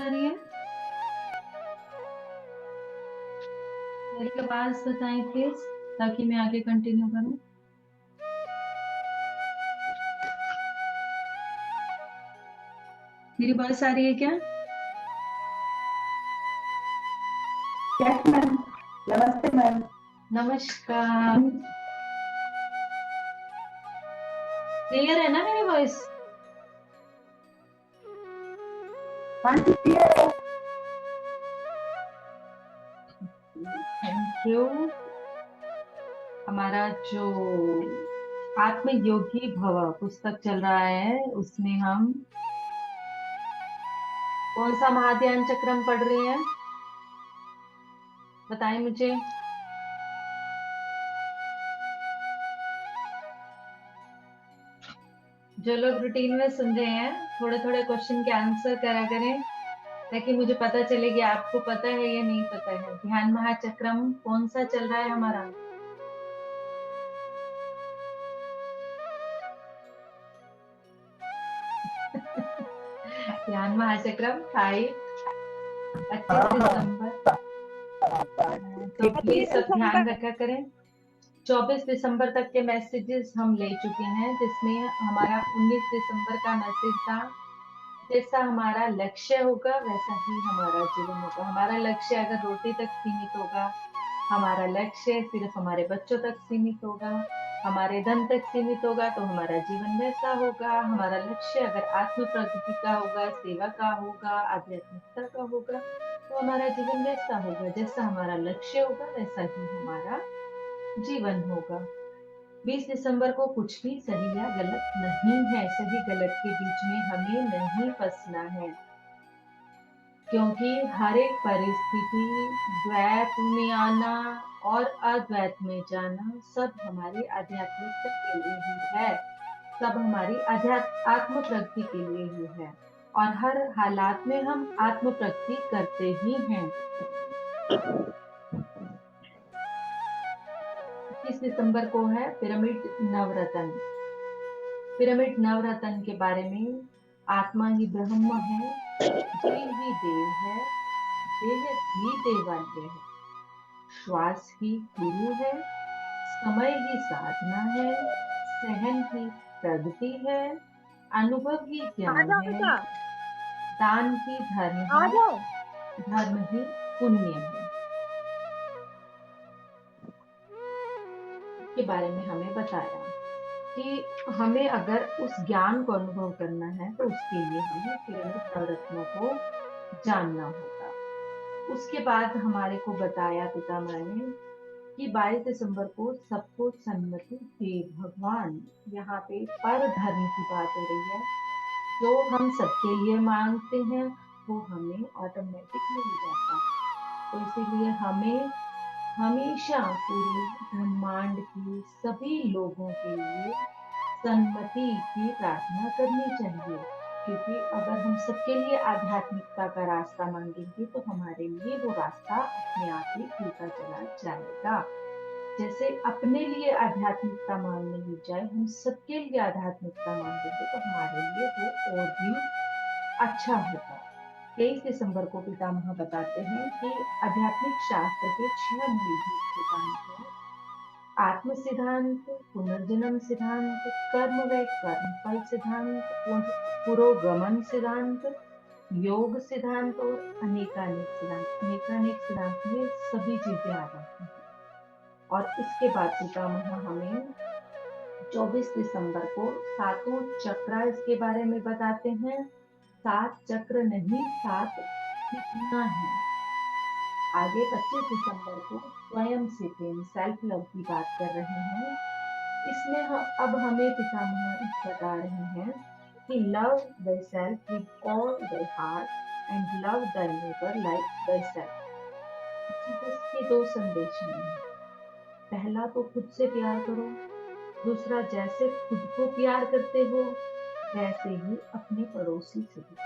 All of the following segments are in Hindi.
आ रही है? मेरी आवाज बताएं प्लीज, ताकि मैं आगे कंटिन्यू करूं। मेरी आवाज आ रही है क्या? Yes ma'am. नमस्ते मैम। नमस्कार। क्लियर है ना मेरी वॉइस? हाँ जी, क्लियर है। Thank you. हमारा जो आत्मयोगी भव पुस्तक चल रहा है, उसमें हम कौन सा महाध्यान चक्रम पढ़ रहे हैं? बताएं मुझे। जो लोग रूटीन में सुन रहे हैं, थोड़े थोड़े क्वेश्चन के आंसर करा करें, ताकि मुझे पता चले कि आपको पता है या नहीं पता है। ध्यान महाचक्रम कौन सा चल रहा है हमारा? ध्यान महाचक्रम 25 हाँ हाँ। दिसंबर। तो ठीक प्लीज है। सब ध्यान रखा करें। 24 दिसंबर तक के मैसेजेस हम ले चुके हैं, जिसमें हमारा 19 दिसंबर का मैसेज था, जैसा हमारा लक्ष्य होगा वैसा ही हमारा जीवन होगा। हमारा लक्ष्य अगर रोटी तक सीमित होगा, हमारा लक्ष्य सिर्फ हमारे बच्चों तक सीमित होगा, हमारे धन तक सीमित होगा, तो हमारा जीवन वैसा होगा। हमारा लक्ष्य अगर आत्म प्रगति का होगा, सेवा का होगा, आध्यात्मिकता का होगा, तो हमारा जीवन वैसा होगा। जैसा हमारा लक्ष्य होगा वैसा ही हमारा जीवन होगा। 20 दिसंबर को कुछ भी सही या गलत नहीं है। सही गलत के बीच में हमें नहीं फंसना है, क्योंकि हर एक परिस्थिति, द्वैत में आना और अद्वैत में जाना, सब हमारी आध्यात्मिकता के लिए ही है। सब हमारी आध्यात्म आत्म प्रगति के लिए ही है। और हर हालात में हम आत्म प्रगति करते ही हैं। 21 दिसंबर को है पिरामिड नवरत्न। पिरामिड नवरत्न के बारे में, आत्मा ही ब्रह्म है, जीव ही देव है, देह ही देवालय है, श्वास ही गुरु है, समय ही साधना है, सहन ही प्रगति है, अनुभव ही आ ज्ञान जाओ है, बेटा। दान ही धर्म आ है, जाओ। धर्म ही पुण्य है। के बारे में हमें बताया कि हमें अगर उस ज्ञान को अनुभव करना है, तो उसके लिए हमें पिरामिड नवरत्नों को जानना होगा। उसके बाद हमारे को बताया पितामह ने कि 22 दिसंबर को सबको सन्मति दे भगवान। यहाँ पे पर धर्म की बात हो रही है। जो हम सबके लिए मांगते हैं, वो हमें ऑटोमेटिक मिल जाता है। तो इसीलिए हमें हमेशा पूरे ब्रह्मांड की सभी लोगों के लिए सन्मति की प्रार्थना करनी चाहिए। क्योंकि अगर हम सबके लिए आध्यात्मिकता का रास्ता मांगेंगे, तो हमारे लिए वो रास्ता अपने आप ही खुलता चला जाएगा। जैसे अपने लिए आध्यात्मिकता मांगने ही जाए, हम सबके लिए आध्यात्मिकता मांगेंगे, तो हमारे लिए वो और भी अच्छा होगा। 23 दिसंबर को पितामह बताते हैं कि आध्यात्मिक शास्त्र के 6 मूलभूत सिद्धांत हैं: आत्म सिद्धांत, पुनर्जन्म सिद्धांत, कर्म व कर्म फल सिद्धांत, पुरोगमन सिद्धांत, योग सिद्धांत और अनेकानेक सिद्धांत। अनेकानेक सिद्धांत में सभी चीजें आ जाती हैं। और इसके बाद पितामह हमें 24 दिसंबर को सातों चक्र इसके बारे में बताते हैं। 7 चक्र नहीं, 7 कितना है। आगे 25 दिसंबर को स्वयं से प्रेम, सेल्फ लव की बात कर रहे हैं। इसमें हम अब हमें पितामह बता रहे हैं कि love thy self with all thy heart and love thy neighbour like thyself। Jesus के दो संदेश हैं। पहला तो खुद से प्यार करो, दूसरा जैसे खुद को प्यार करते हो, वैसे ही अपने पड़ोसी से भी।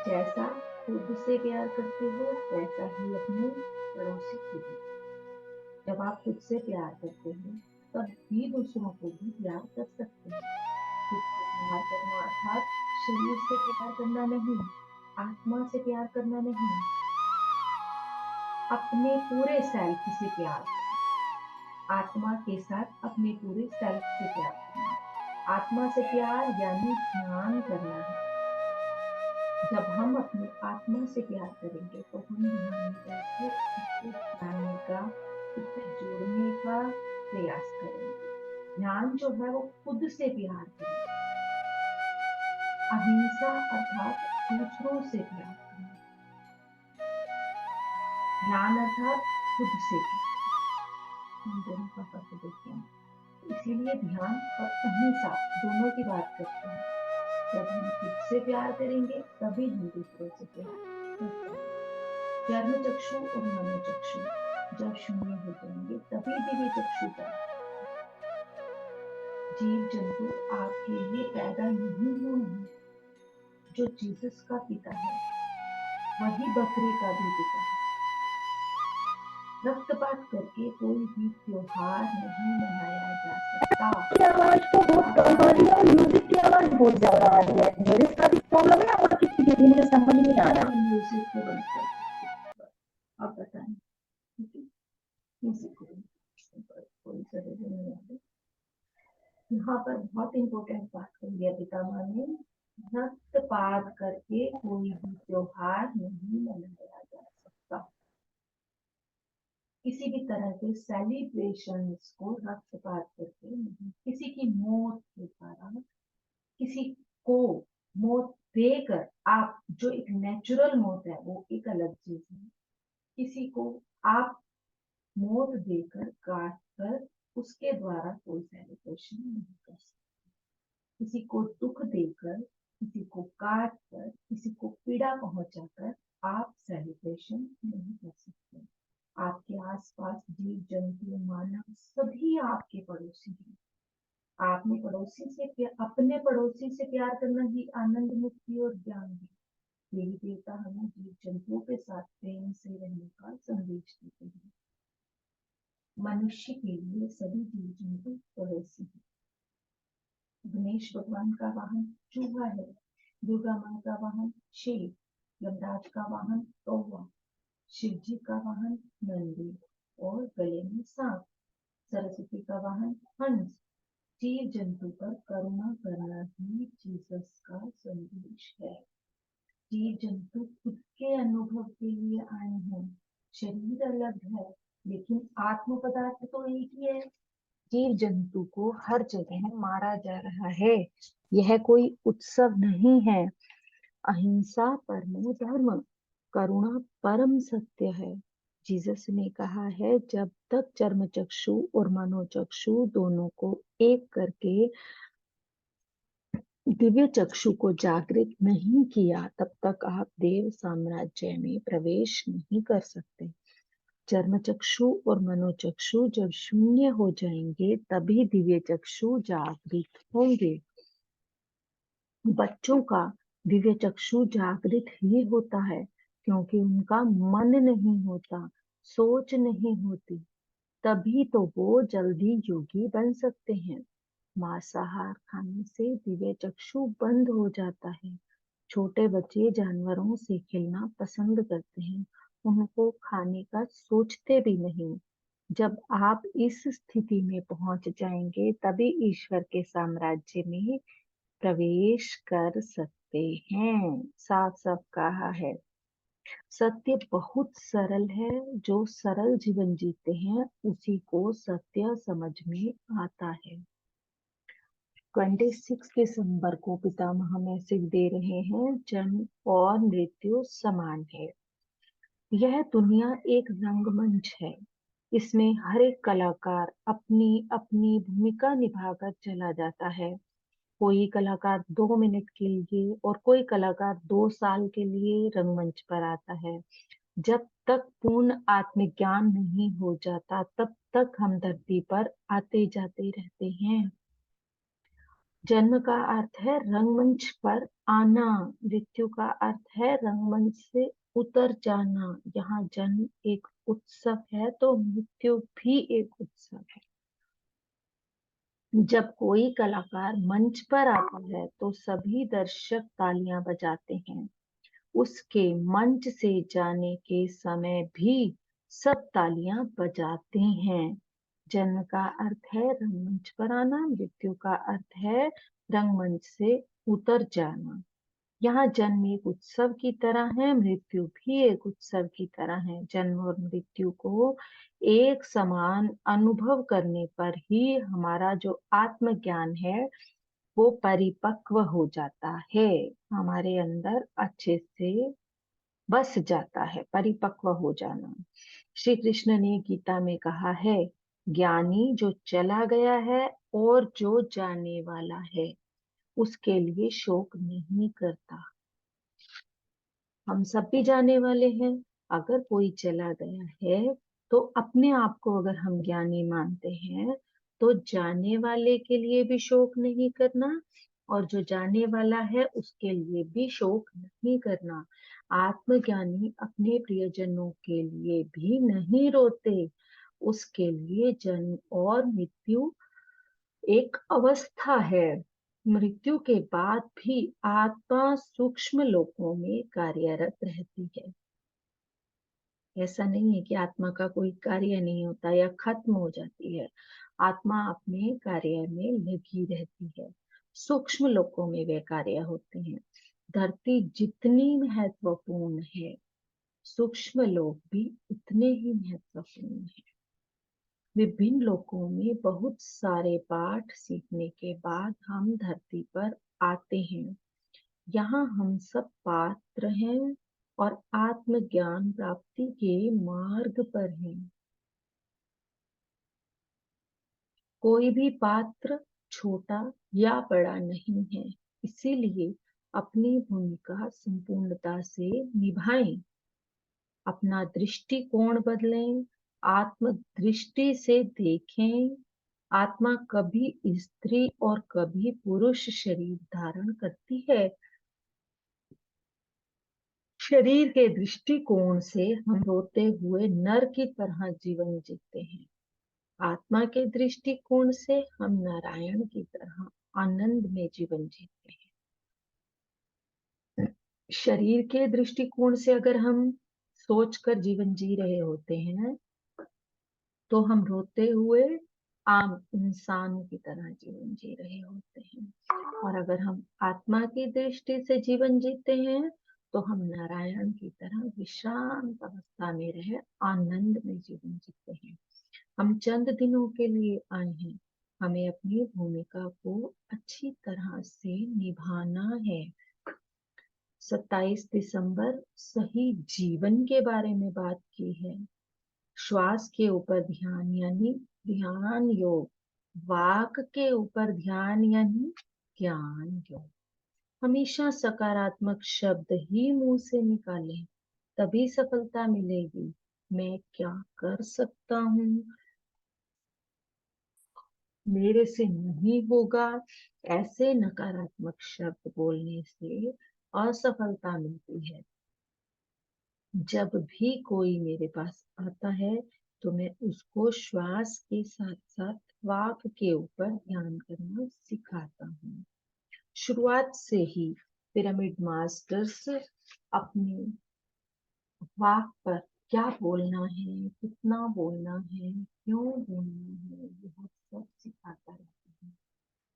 जैसा खुद से प्यार करते हो, वैसा ही अपने पड़ोसी से भी। जब आप खुद से प्यार करते हो, तब भी दूसरों को भी प्यार कर सकते हैं। खुद को प्यार करना अर्थात शरीर से प्यार करना नहीं, आत्मा से प्यार करना नहीं, अपने पूरे सेल्फ से प्यार करना। आत्मा के साथ अपने पूरे सेल्फ से प्यार करना। आत्मा से प्यार यानी ध्यान करना है। जब हम अपनी आत्मा से प्यार करेंगे तो हम ध्यान में बैठकर उसको जानने का, उससे जोड़ने का प्रयास करेंगे। ध्यान जो है वो खुद से प्यार करेंगे। अहिंसा अर्थात दूसरों से प्यार करना। ध्यान अर्थात खुद से प्यार। इन दोनों का फर्क देखते हैं। इसीलिए ध्यान और अहिंसा दोनों की बात करते हैं। जब हम खुद से प्यार करेंगे तभी हम दूसरों से प्यार कर पाएंगे। कर्म चक्षु और मनो चक्षु जब शून्य हो जाएंगे तभी दिव्य चक्षु प्राप्त। जीव जंतु आपके लिए पैदा नहीं हुए हैं। जो जीसस का पिता है वही बकरे का भी पिता है। रक्तपात करके कोई भी त्योहार नहीं मनाया जा सकता। की आवाज तो बहुत कम आ रही है और म्यूजिक की आवाज बहुत ज्यादा आ रही है। मेरे साथ ही प्रॉब्लम है और किसी की, मुझे समझ नहीं आ रहा। म्यूजिक को बंद कर दीजिए। आप बताएं। म्यूजिक को बंद कर, कोई जरूरी नहीं है। यहाँ पर बहुत इंपॉर्टेंट बात कही है पितामह ने। रक्तपात करके कोई भी त्योहार नहीं मनाया जा सकता। किसी भी तरह के सेलिब्रेशंस को रक्तपात करके नहीं, किसी की मौत के कारण, किसी को मौत देकर, आप जो एक नेचुरल मौत है वो एक अलग चीज है। किसी को आप मौत देकर काट कर उसके द्वारा कोई सेलिब्रेशन नहीं कर सकते। किसी को दुख देकर, किसी को काट कर, किसी को पीड़ा पहुंचाकर आप सेलिब्रेशन नहीं कर सकते। आपके आसपास जीव जंतु मानव सभी आपके पड़ोसी हैं। आपने पड़ोसी से अपने पड़ोसी से प्यार करना ही आनंद, मुक्ति और ज्ञान है। देवी देवता हमें जीव जंतुओं के साथ प्रेम से रहने का संदेश देते हैं। मनुष्य के लिए सभी जीव जंतु पड़ोसी हैं। गणेश भगवान का वाहन चूहा है। दुर्गा माँ का वाहन शेर। यमराज का वाहन कौवा। शिव जी का वाहन नंदी और गले में सांप। सरस्वती का वाहन हंस। जीव जंतु पर करुणा करना ही जीसस का संदेश है। जीव जंतु खुद के अनुभव के लिए आए हैं। शरीर अलग है लेकिन आत्म पदार्थ तो एक ही है। जीव जंतु को हर जगह मारा जा रहा है। यह कोई उत्सव नहीं है। अहिंसा परमो धर्म, करुणा परम सत्य है। जीसस ने कहा है जब तक चर्म चक्षु और मनोचक्षु दोनों को एक करके दिव्य चक्षु को जागृत नहीं किया तब तक आप देव साम्राज्य में प्रवेश नहीं कर सकते। चर्म चक्षु और मनोचक्षु जब शून्य हो जाएंगे तभी दिव्य चक्षु जागृत होंगे। बच्चों का दिव्य चक्षु जागृत ही होता है क्योंकि उनका मन नहीं होता, सोच नहीं होती। तभी तो वो जल्दी योगी बन सकते हैं। मांसाहार खाने से दिव्य चक्षु बंद हो जाता है। छोटे बच्चे जानवरों से खेलना पसंद करते हैं, उनको खाने का सोचते भी नहीं। जब आप इस स्थिति में पहुंच जाएंगे तभी ईश्वर के साम्राज्य में प्रवेश कर सकते हैं। साफ साफ कहा है। सत्य बहुत सरल है। जो सरल जीवन जीते हैं उसी को सत्य समझ में आता है। 26 दिसंबर को पितामह मैसेज दे रहे हैं, जन्म और मृत्यु समान है। यह दुनिया एक रंगमंच है। इसमें हर एक कलाकार अपनी अपनी भूमिका निभाकर चला जाता है। कोई कलाकार 2 मिनट के लिए और कोई कलाकार 2 साल के लिए रंगमंच पर आता है। जब तक पूर्ण आत्मज्ञान नहीं हो जाता तब तक हम धरती पर आते जाते रहते हैं। जन्म का अर्थ है रंगमंच पर आना, मृत्यु का अर्थ है रंगमंच से उतर जाना। यहाँ जन्म एक उत्सव है तो मृत्यु भी एक उत्सव है। जब कोई कलाकार मंच पर आता है तो सभी दर्शक तालियां बजाते हैं। उसके मंच से जाने के समय भी सब तालियां बजाते हैं। जन्म का अर्थ है रंगमंच पर आना, मृत्यु का अर्थ है रंगमंच से उतर जाना। यहाँ जन्म एक उत्सव की तरह है, मृत्यु भी एक उत्सव की तरह है। जन्म और मृत्यु को एक समान अनुभव करने पर ही हमारा जो आत्मज्ञान है वो परिपक्व हो जाता है, हमारे अंदर अच्छे से बस जाता है। परिपक्व हो जाना, श्री कृष्ण ने गीता में कहा है, ज्ञानी जो चला गया है और जो जाने वाला है उसके लिए शोक नहीं करता। हम सब भी जाने वाले हैं। अगर कोई चला गया है तो अपने आप को अगर हम ज्ञानी मानते हैं तो जाने वाले के लिए भी शोक नहीं करना और जो जाने वाला है उसके लिए भी शोक नहीं करना। आत्मज्ञानी अपने प्रियजनों के लिए भी नहीं रोते। उसके लिए जन्म और मृत्यु एक अवस्था है। मृत्यु के बाद भी आत्मा सूक्ष्म लोकों में कार्यरत रहती है। ऐसा नहीं है कि आत्मा का कोई कार्य नहीं होता या खत्म हो जाती है। आत्मा अपने कार्य में लगी रहती है। सूक्ष्म लोकों में वे कार्य होते हैं। धरती जितनी महत्वपूर्ण है, सूक्ष्म लोक भी उतने ही महत्वपूर्ण है। विभिन्न लोकों में बहुत सारे पाठ सीखने के बाद हम धरती पर आते हैं। यहाँ हम सब पात्र हैं और आत्मज्ञान प्राप्ति के मार्ग पर हैं। कोई भी पात्र छोटा या बड़ा नहीं है, इसीलिए अपनी भूमिका संपूर्णता से निभाएं। अपना दृष्टिकोण बदलें, आत्म दृष्टि से देखें। आत्मा कभी स्त्री और कभी पुरुष शरीर धारण करती है। शरीर के दृष्टिकोण से हम रोते हुए नर की तरह जीवन जीते हैं। आत्मा के दृष्टिकोण से हम नारायण की तरह आनंद में जीवन जीते हैं। शरीर के दृष्टिकोण से अगर हम सोचकर जीवन जी रहे होते हैं तो हम रोते हुए आम इंसान की तरह जीवन जी रहे होते हैं। और अगर हम आत्मा की दृष्टि से जीवन जीते हैं तो हम नारायण की तरह विश्रांत अवस्था में रहे आनंद में जीवन जीते हैं। हम चंद दिनों के लिए आए हैं, हमें अपनी भूमिका को अच्छी तरह से निभाना है। 27 दिसंबर सही जीवन के बारे में बात की है। श्वास के ऊपर ध्यान यानी ध्यान योग, वाक के ऊपर ध्यान यानी ज्ञान योग। हमेशा सकारात्मक शब्द ही मुंह से निकालें, तभी सफलता मिलेगी। मैं क्या कर सकता हूँ, मेरे से नहीं होगा, ऐसे नकारात्मक शब्द बोलने से असफलता मिलती है। जब भी कोई मेरे पास आता है तो मैं उसको श्वास के साथ साथ वाक के ऊपर ध्यान करना सिखाता हूँ। शुरुआत से ही पिरामिड मास्टर्स अपने वाक पर क्या बोलना है, कितना बोलना है, क्यों बोलना है, यह सब सिखाता रहता है।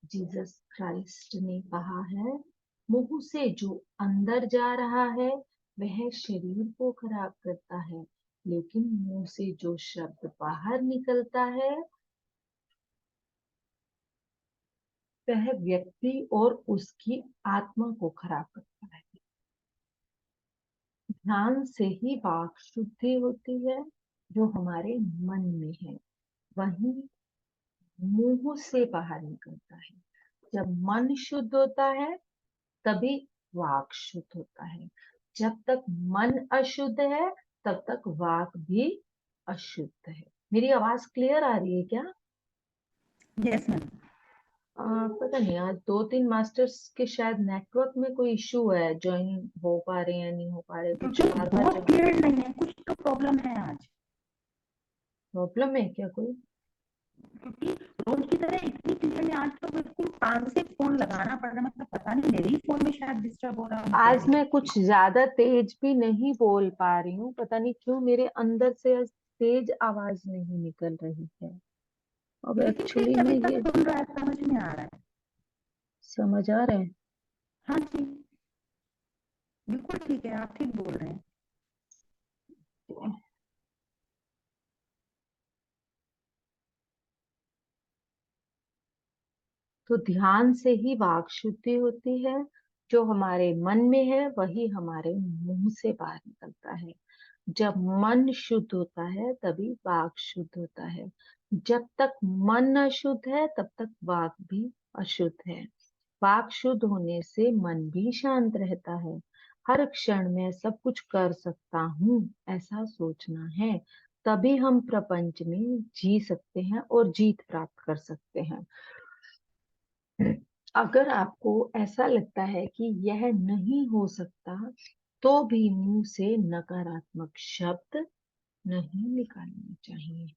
जीसस क्राइस्ट ने कहा है, मुंह से जो अंदर जा रहा है वह शरीर को खराब करता है, लेकिन मुंह से जो शब्द बाहर निकलता है वह व्यक्ति और उसकी आत्मा को खराब करता है। ध्यान से ही वाक शुद्धि होती है जो हमारे मन में है, वही मुंह से बाहर निकलता है। जब मन शुद्ध होता है तभी वाक शुद्ध होता है। जब तक मन अशुद्ध है तब तक वाक भी अशुद्ध है। मेरी आवाज क्लियर आ रही है क्या? Yes ma'am. पता नहीं, आज 2-3 मास्टर्स के शायद नेटवर्क में कोई इशू है, ज्वाइन हो पा रहे हैं या नहीं हो पा रहे, कुछ क्योंकि बार बार बहुत जब क्लियर नहीं है, कुछ तो प्रॉब्लम है आज। प्रॉब्लम है क्या कोई? क्योंकि रोज की तरह इतनी चीजें में आज तो बिल्कुल कान से फोन लगाना पड़ रहा, मतलब पता नहीं मेरे ही फोन में शायद डिस्टर्ब हो रहा है आज कैसे। मैं कुछ ज्यादा तेज भी नहीं बोल पा रही हूँ, पता नहीं क्यों मेरे अंदर से आज तेज आवाज नहीं निकल रही है। अब लेकिन एक्चुअली ठीक है, में अभी तक ये सुन रहा है, समझ में आ रहा है। समझ आ रहा है। हाँ जी, बिल्कुल ठीक है, आप ठीक बोल रहे हैं। तो ध्यान से ही वाक शुद्धि होती है। जो हमारे मन में है वही हमारे मुंह से बाहर निकलता है। जब मन शुद्ध होता है तभी वाक शुद्ध होता है। जब तक मन अशुद्ध है तब तक वाक भी अशुद्ध है। वाक शुद्ध होने से मन भी शांत रहता है। हर क्षण में सब कुछ कर सकता हूँ ऐसा सोचना है, तभी हम प्रपंच में जी सकते हैं और जीत प्राप्त कर सकते हैं। अगर आपको ऐसा लगता है कि यह नहीं हो सकता, तो भी मुंह से नकारात्मक शब्द नहीं निकालने चाहिए।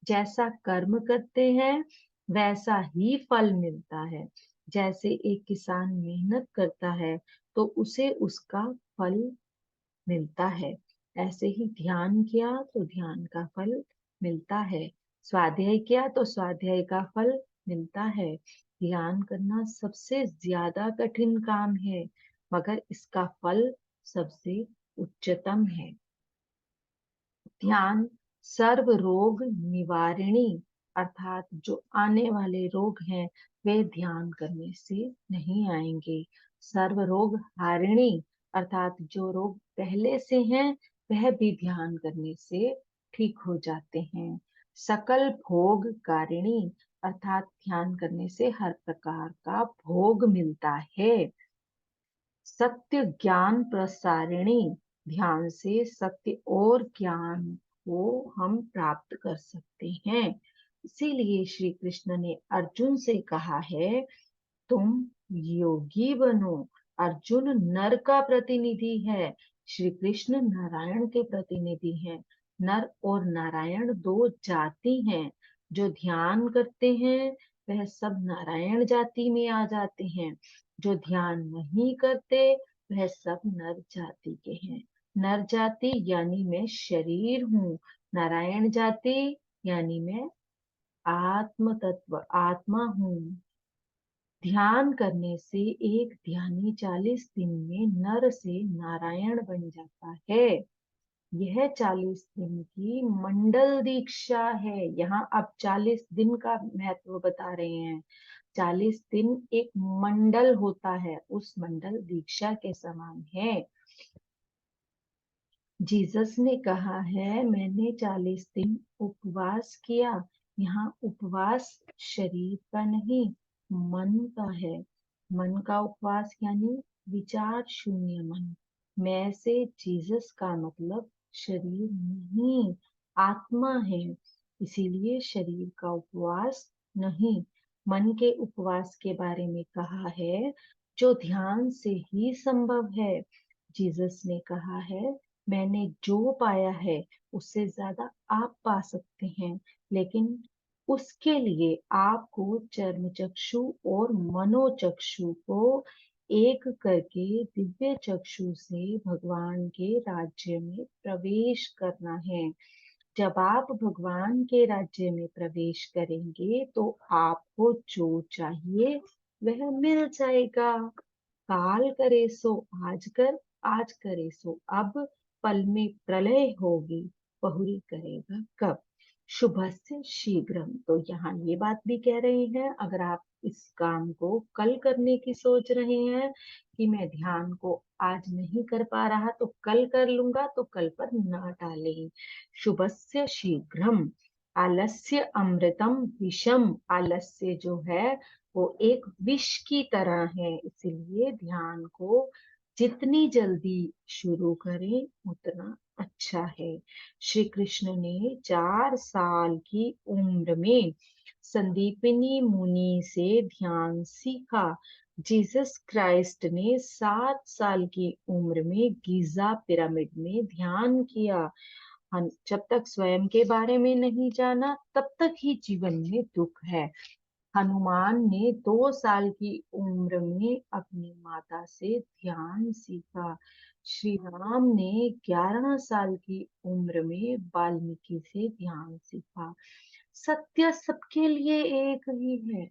जैसा कर्म करते हैं वैसा ही फल मिलता है। जैसे एक किसान मेहनत करता है तो उसे उसका फल मिलता है, ऐसे ही ध्यान किया तो ध्यान का फल मिलता है। स्वाध्याय किया तो स्वाध्याय का फल मिलता है। ध्यान करना सबसे ज्यादा कठिन काम है, मगर इसका फल सबसे उच्चतम है। ध्यान सर्व रोग निवारिणी, अर्थात जो आने वाले रोग हैं वे ध्यान करने से नहीं आएंगे। सर्व रोग हारिणी, अर्थात जो रोग पहले से हैं वह भी ध्यान करने से ठीक हो जाते हैं। सकल भोग कारिणी, अर्थात ध्यान करने से हर प्रकार का भोग मिलता है। सत्य ज्ञान प्रसारिणी, ध्यान से सत्य और ज्ञान को हम प्राप्त कर सकते हैं। इसीलिए श्री कृष्ण ने अर्जुन से कहा है, तुम योगी बनो। अर्जुन नर का प्रतिनिधि है, श्री कृष्ण नारायण के प्रतिनिधि हैं। नर और नारायण दो जाति हैं। जो ध्यान करते हैं वह सब नारायण जाति में आ जाते हैं। जो ध्यान नहीं करते वह सब नर जाति के हैं। नर जाति यानी मैं शरीर हूँ, नारायण जाति यानी मैं आत्म तत्व आत्मा हूँ। ध्यान करने से एक ध्यानी 40 दिन में नर से नारायण बन जाता है। यह 40 दिन की मंडल दीक्षा है। यहाँ अब 40 दिन का महत्व बता रहे हैं। 40 दिन एक मंडल होता है, उस मंडल दीक्षा के समान है। जीसस ने कहा है, मैंने 40 दिन उपवास किया। यहाँ उपवास शरीर का नहीं, मन का है। मन का उपवास यानी विचार शून्य मन। मैं से जीसस का मतलब शरीर नहीं, आत्मा है। इसीलिए शरीर का उपवास नहीं। मन के उपवास के बारे में कहा है, जो ध्यान से ही संभव है। जीसस ने कहा है, मैंने जो पाया है उससे ज्यादा आप पा सकते हैं, लेकिन उसके लिए आपको चर्म चक्षु और मनोचक्षु को एक करके दिव्य चक्षु से भगवान के राज्य में प्रवेश करना है। जब आप भगवान के राज्य में प्रवेश करेंगे तो आपको जो चाहिए वह मिल जाएगा। काल करे सो आज कर, आज करे सो अब, पल में प्रलय होगी, बहुरी करेगा कब। शुभस्य शीघ्रम, तो यहाँ ये बात भी कह रहे हैं, अगर आप इस काम को कल करने की सोच रहे हैं कि मैं ध्यान को आज नहीं कर पा रहा तो कल कर लूंगा, तो कल पर ना टालें। शुभस्य शीघ्रम, आलस्य अमृतम विषम, आलस्य जो है वो एक विष की तरह है। इसीलिए ध्यान को जितनी जल्दी शुरू करें उतना अच्छा है। श्री कृष्ण ने 4 साल की उम्र में संदीपनी मुनि से ध्यान सीखा। जीसस क्राइस्ट ने 7 साल की उम्र में गीजा पिरामिड में ध्यान किया। जब तक स्वयं के बारे में नहीं जाना तब तक ही जीवन में दुख है। हनुमान ने 2 साल की उम्र में अपनी माता से ध्यान सीखा। श्री राम ने 11 साल की उम्र में वाल्मीकि से ध्यान सीखा। सत्य सबके लिए एक ही है।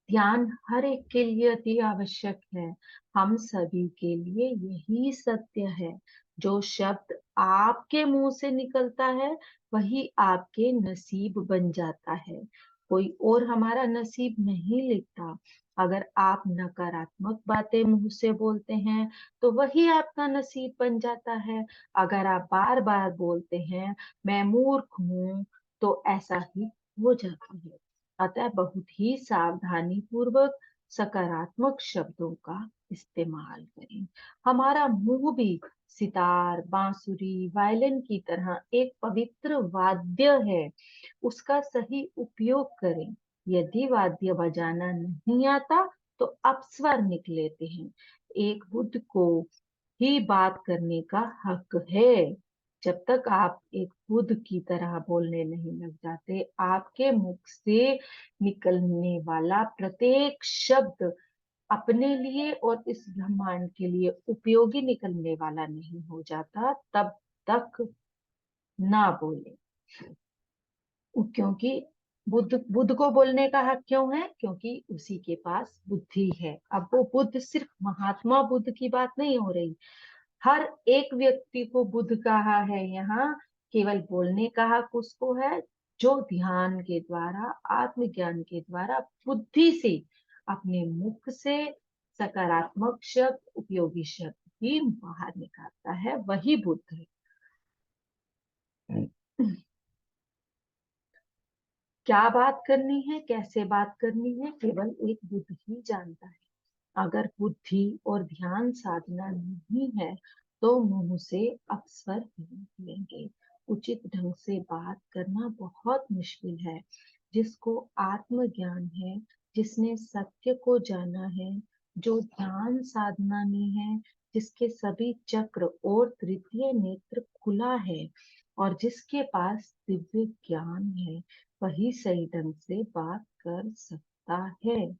ध्यान हर एक के लिए अति आवश्यक है। हम सभी के लिए यही सत्य है। जो शब्द आपके मुंह से निकलता है वही आपके नसीब बन जाता है। कोई और हमारा नसीब नहीं लिखता। अगर आप नकारात्मक बातें मुंह से बोलते हैं तो वही आपका नसीब बन जाता है। अगर आप बार बार बोलते हैं मैं मूर्ख हूं तो ऐसा ही हो जाता है। अतः बहुत ही सावधानी पूर्वक सकारात्मक शब्दों का इस्तेमाल करें। हमारा मुंह भी सितार, बांसुरी, वायलिन की तरह एक पवित्र वाद्य है। उसका सही उपयोग करें। यदि वाद्य बजाना नहीं आता तो अपस्वर निकलेते हैं। एक बुद्ध को ही बात करने का हक है। जब तक आप एक बुद्ध की तरह बोलने नहीं लग जाते, आपके मुख से निकलने वाला प्रत्येक शब्द अपने लिए और इस ब्रह्मांड के लिए उपयोगी निकलने वाला नहीं हो जाता, तब तक ना बोले। क्योंकि बुद्ध बुद्ध को बोलने का हक क्यों है? क्योंकि उसी के पास बुद्धि है। अब वो बुद्ध सिर्फ महात्मा बुद्ध की बात नहीं हो रही। हर एक व्यक्ति को बुद्ध कहा है यहाँ। केवल बोलने का हक उसको है जो ध्यान के द्वारा, आत्मज्ञान के द्वारा, बुद्धि से, अपने मुख से सकारात्मक शब्द, उपयोगी शब्द ही बाहर निकालता है, वही बुद्ध है। क्या बात करनी है, कैसे बात करनी है, केवल एक बुद्ध ही जानता है। अगर बुद्धि और ध्यान साधना नहीं है तो मुंह से अपस्वर ही निकलेंगे। उचित ढंग से बात करना बहुत मुश्किल है। जिसको आत्मज्ञान है, जिसने सत्य को जाना है, जो ध्यान साधना में है, जिसके सभी चक्र और तृतीय नेत्र खुला है और जिसके पास दिव्य ज्ञान है, वही सही ढंग से बात कर सकता है।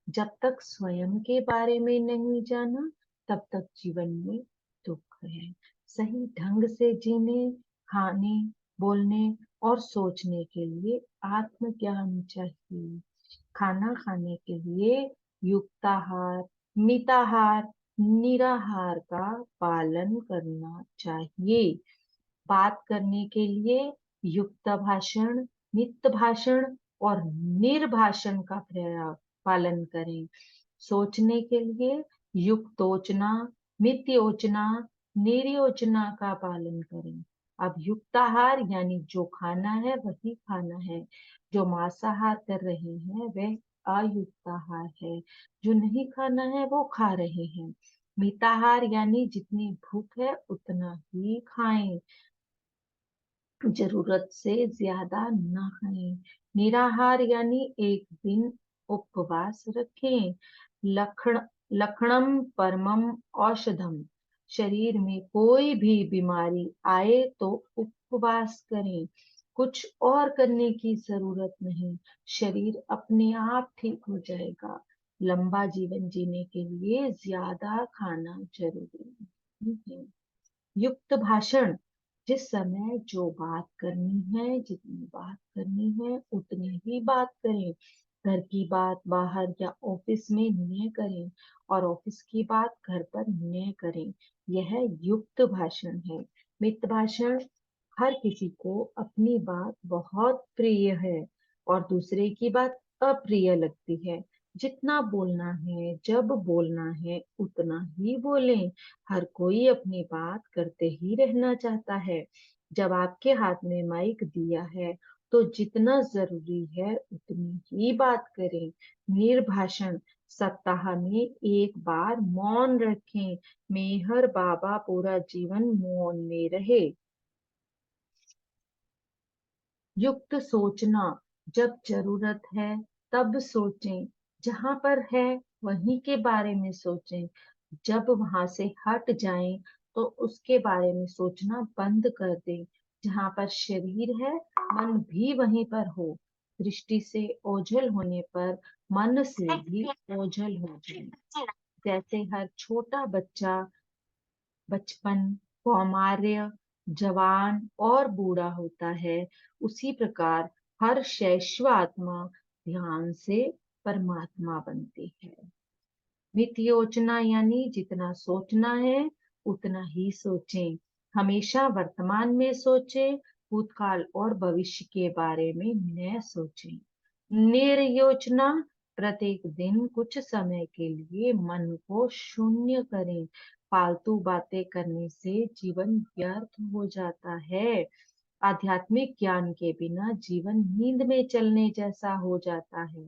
जब तक स्वयं के बारे में नहीं जाना तब तक जीवन में दुख है। सही ढंग से जीने, खाने, बोलने और सोचने के लिए आत्मज्ञान चाहिए। खाना खाने के लिए युक्ताहार, मिताहार, निराहार का पालन करना चाहिए। बात करने के लिए युक्त भाषण, मित भाषण और निर्भाषण का प्रयोग पालन करें। सोचने के लिए युक्तोचना, मितयोचना, निर्योचना का पालन करें। अब युक्ताहार यानी जो खाना है वही खाना है। जो मांसाहार कर रहे हैं वह अयुक्ताहार है। जो नहीं खाना है वो खा रहे हैं। मिताहार यानी जितनी भूख है उतना ही खाएं, जरूरत से ज्यादा ना खाएं। निराहार यानी एक दिन उपवास रखें। लक्षण लक्षणम परमम औषधम। शरीर में कोई भी बीमारी आए तो उपवास करें। कुछ और करने की जरूरत नहीं, शरीर अपने आप ठीक हो जाएगा। लंबा जीवन जीने के लिए ज्यादा खाना जरूरी नहीं है। युक्त भाषण, जिस समय जो बात करनी है, जितनी बात करनी है उतनी ही बात करें। घर की बात बाहर या ऑफिस में न करें और ऑफिस की बात घर पर न करें। यह युक्त भाषण है। मित भाषण, हर किसी को अपनी बात बहुत प्रिय है और दूसरे की बात अप्रिय लगती है। जितना बोलना है, जब बोलना है उतना ही बोलें। हर कोई अपनी बात करते ही रहना चाहता है। जब आपके हाथ में माइक दिया है तो जितना जरूरी है उतनी ही बात करें। निर्भाषण, सप्ताह में एक बार मौन रखें। मेहर बाबा पूरा जीवन मौन में रहे। युक्त सोचना, जब जरूरत है तब सोचें। जहां पर है वहीं के बारे में सोचें। जब वहां से हट जाएं तो उसके बारे में सोचना बंद कर दे। जहाँ पर शरीर है, मन भी वहीं पर हो। दृष्टि से ओझल होने पर मन से भी ओझल हो जाए। जैसे हर छोटा बच्चा बचपन, कौमार्य, जवान और बूढ़ा होता है, उसी प्रकार हर शैशव आत्मा ध्यान से परमात्मा बनती है। मित योजना यानी जितना सोचना है उतना ही सोचें। हमेशा वर्तमान में सोचें, भूतकाल और भविष्य के बारे में न सोचें। निर्योजना, प्रत्येक दिन कुछ समय के लिए मन को शून्य करें। फालतू बातें करने से जीवन व्यर्थ हो जाता है। आध्यात्मिक ज्ञान के बिना जीवन नींद में चलने जैसा हो जाता है।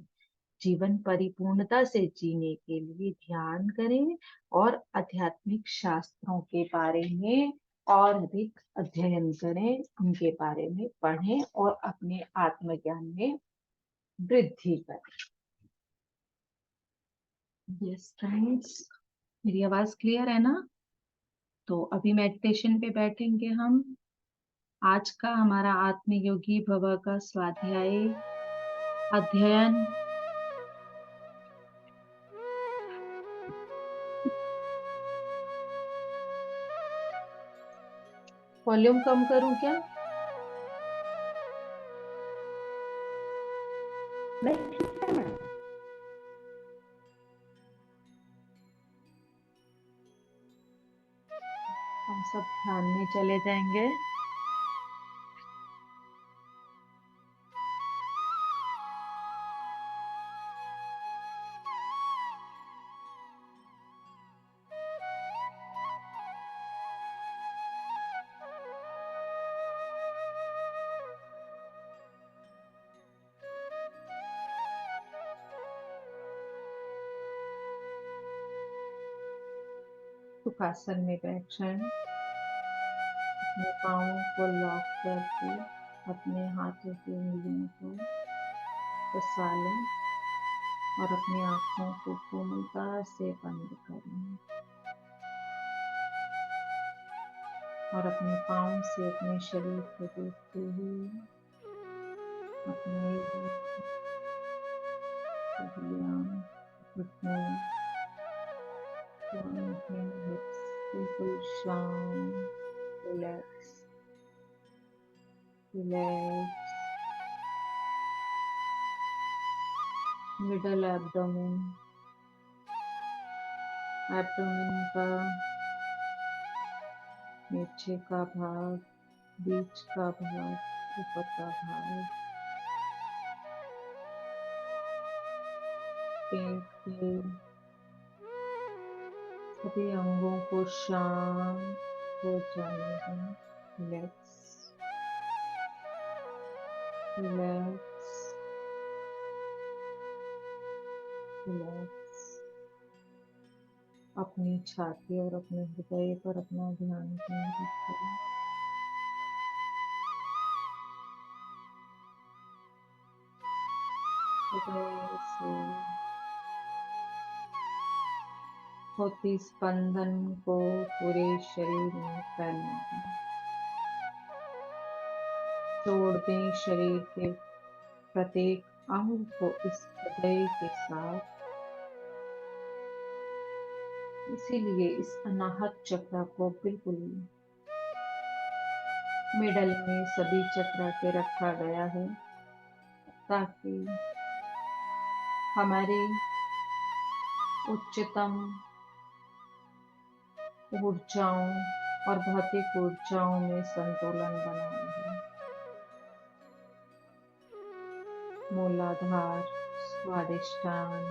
जीवन परिपूर्णता से जीने के लिए ध्यान करें और आध्यात्मिक शास्त्रों के बारे में और अधिक अध्ययन करें, उनके बारे में पढ़ें और अपने आत्मज्ञान में वृद्धि करें। यस फ्रेंड्स, मेरी आवाज क्लियर है ना? तो अभी मेडिटेशन पे बैठेंगे हम। आज का हमारा आत्मयोगी भव का स्वाध्याय अध्ययन वॉल्यूम कम करूं क्या? नहीं ठीक है मैम। हम सब ध्यान में चले जाएंगे। सुखासन में बैठ जाएं। अपने पाँव को लॉक करके अपने हाथों की उंगलियों को फंसा लें और अपनी आंखों को पूर्णता से बंद करें और अपने पाँव से अपने शरीर को देखते हुए अपने उंगलियां, घुटने, अपने हिप्स बिल्कुल शांत, relax relax. Middle abdomen, abdomen का नीचे का भाग, बीच का भाग, ऊपर का भाग, पेट के सभी अंगों को शांत हो जाने दें। Relax relax relax. अपनी छाती और अपने हृदय पर अपना ध्यान केंद्रित करें। हृदय से होती स्पंदन को पूरे शरीर में फैलने दें। जोड़ दें शरीर के प्रत्येक अंग को इस हृदय के साथ। इसीलिए इस अनाहत चक्र को बिल्कुल मिडल में सभी चक्र के रखा गया है, ताकि हमारी उच्चतम ऊर्जाओं और भौतिक ऊर्जाओं में संतुलन बना रहे। मूलाधार, स्वादिष्ठान,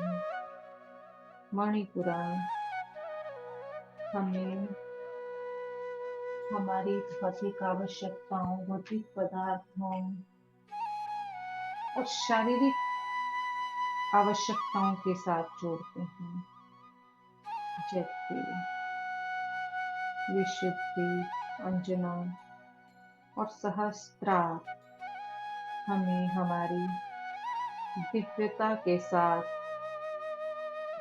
मणिपुरा हमें हमारी भौतिक आवश्यकताओं, भौतिक पदार्थों और शारीरिक आवश्यकताओं के साथ जोड़ते हैं, जबकि विशुद्धि, अंजना और सहस्त्रार हमें हमारी दिव्यता के साथ,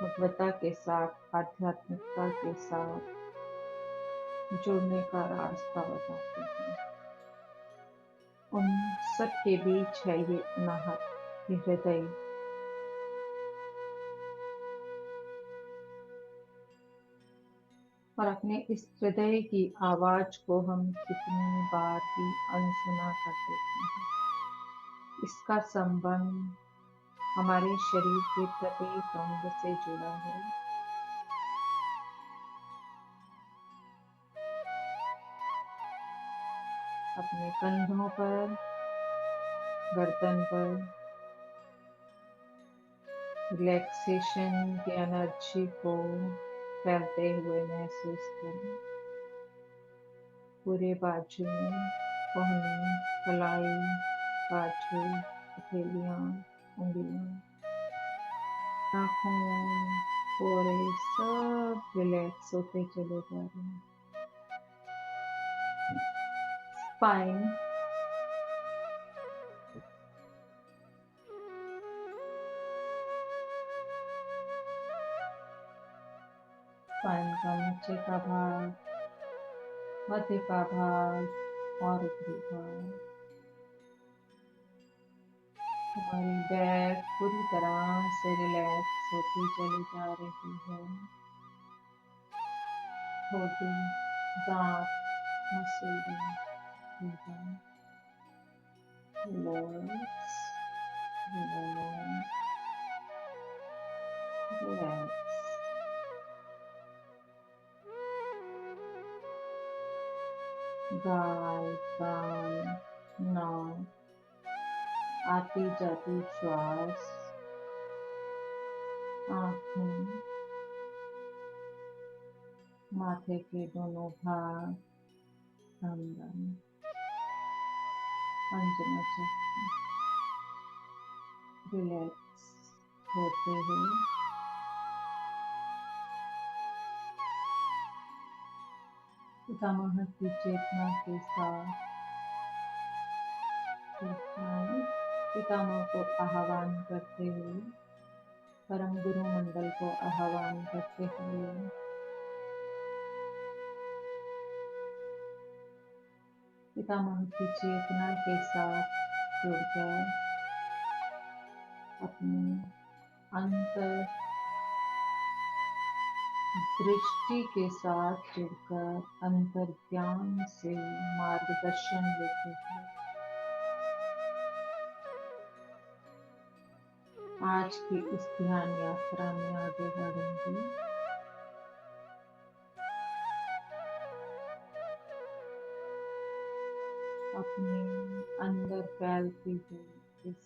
भगवता के साथ, आध्यात्मिकता के साथ जुड़ने का रास्ता बताते हैं। उन सब के बीच है ये अनाहत, ये हृदय। और अपने इस हृदय की आवाज को हम कितनी बार भी अनसुना कर देते हैं। इसका संबंध हमारे शरीर के प्रत्येक अंग से जुड़ा है। अपने कंधों पर, गर्दन पर रिलैक्सेशन की एनर्जी को फैलते हुए महसूस करें। पूरे बाजू में कोहनी, कलाई, बाजू, हथेलियां, उंगलियां, नाखून, पोरे सब रिलैक्स होते चले जा रहे हैं। स्पाइन, स्पाइन का नीचे का भाग, मध्य का भाग और ऊपरी भाग। हमारी बैक पूरी तरह से रिलैक्स होती चली जा रही है। ठोड़ी, दांत, मसूड़े, गर्दन, रिलैक्स, रिलैक्स, रिलैक्स। गाल, कान, नाक, आती जाती श्वास, आँखें, माथे के दोनों भाग, कंधन, पंचमचक्र रिलैक्स होते हुए पितामह की चेतना के साथ पितामह को आह्वान करते हुए, परम गुरु मंडल को आह्वान करते हुए पितामह की चेतना के साथ जुड़कर अपनी अंतर दृष्टि के साथ जुड़कर अंतर ज्ञान से मार्गदर्शन लेते हैं। आज की इस ध्यान यात्रा में आगे बढ़ेंगे। अपने अंदर फैलती हुई इस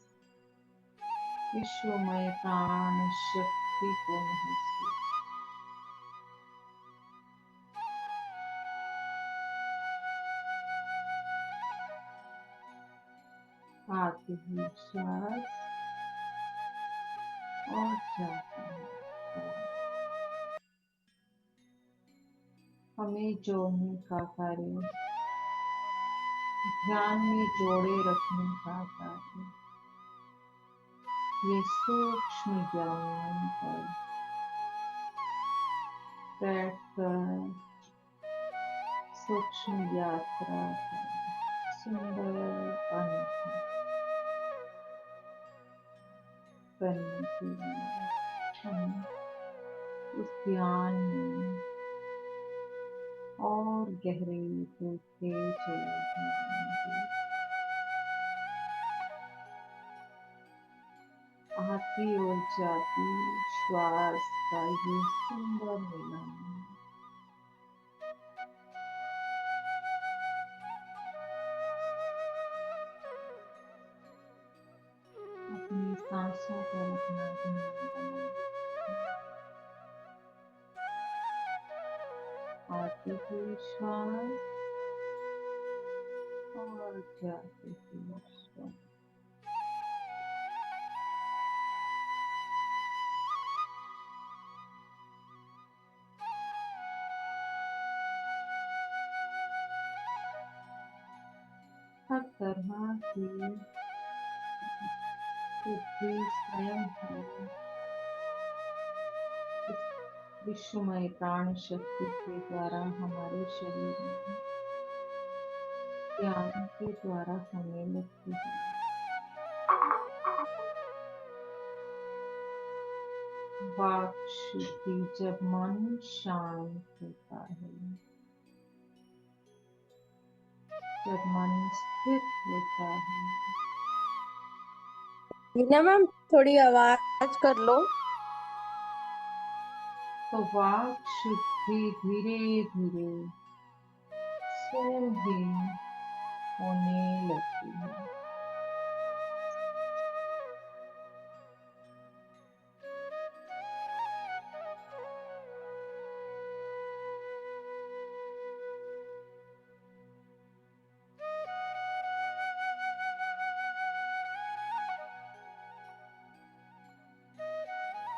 विश्वमय प्राण शक्ति को महसूस, आती हुई श्वास और जाती हुई। हमें जोड़ने का कार्य, ध्यान में जोड़े रखने का कार्य, ये सूक्ष्म ज्ञान पर बैठकर सूक्ष्म यात्रा कर सुंदर अनुभव करने के लिए हम उस ध्यान में और गहरे होते चले जाएंगे। आती और जाती श्वास का ये सुंदर मिलन अपनी सांसों पर अपना ध्यान बनाए। आती हुई श्वास और जाती हुई श्वास। हर तरह की बुद्धि स्वयं है, विश्वमय प्राण शक्ति के द्वारा हमारे शरीर में ज्ञान के द्वारा हमें लगती है। वाक शुद्धि जब मन शांत होता है, जब मन स्थिर होता है, मीना मैम थोड़ी आवाज कर लो। तो वाक शुद्धि धीरे धीरे स्वयं ही होने लगती है।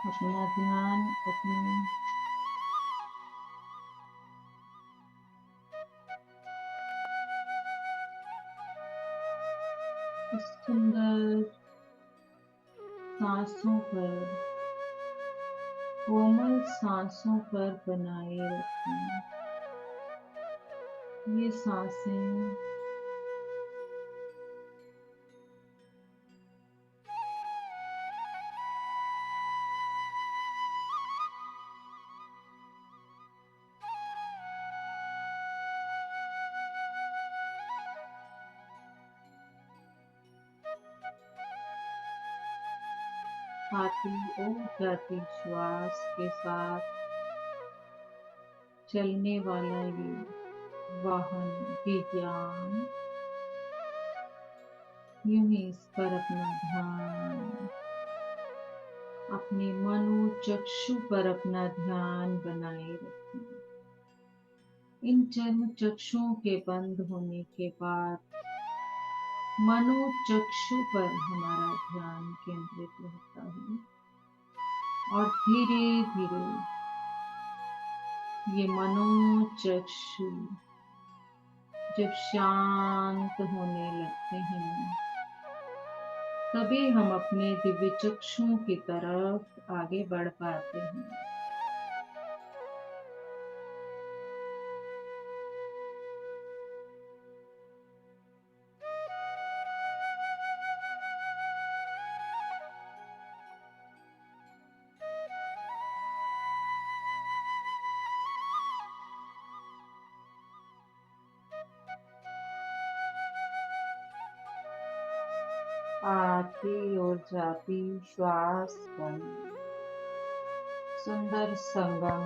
अपना ध्यान अपनी इस सुंदर सांसों पर, कोमल सांसों पर बनाए रखें। ये सांसें आती और जाती श्वास के साथ चलने वाला ये वाहन विज्ञान यूं ही इस पर अपना ध्यान, अपने मनोचक्षु पर अपना ध्यान बनाए रखें। इन चर्म चक्षुओं के बंद होने के बाद मनोचक्षु पर हमारा ध्यान केंद्रित रहता है और धीरे धीरे ये मनोचक्षु जब शांत होने लगते हैं, तभी हम अपने दिव्य चक्षुओं की तरफ आगे बढ़ पाते हैं। आती और जाती श्वास पर सुंदर संगम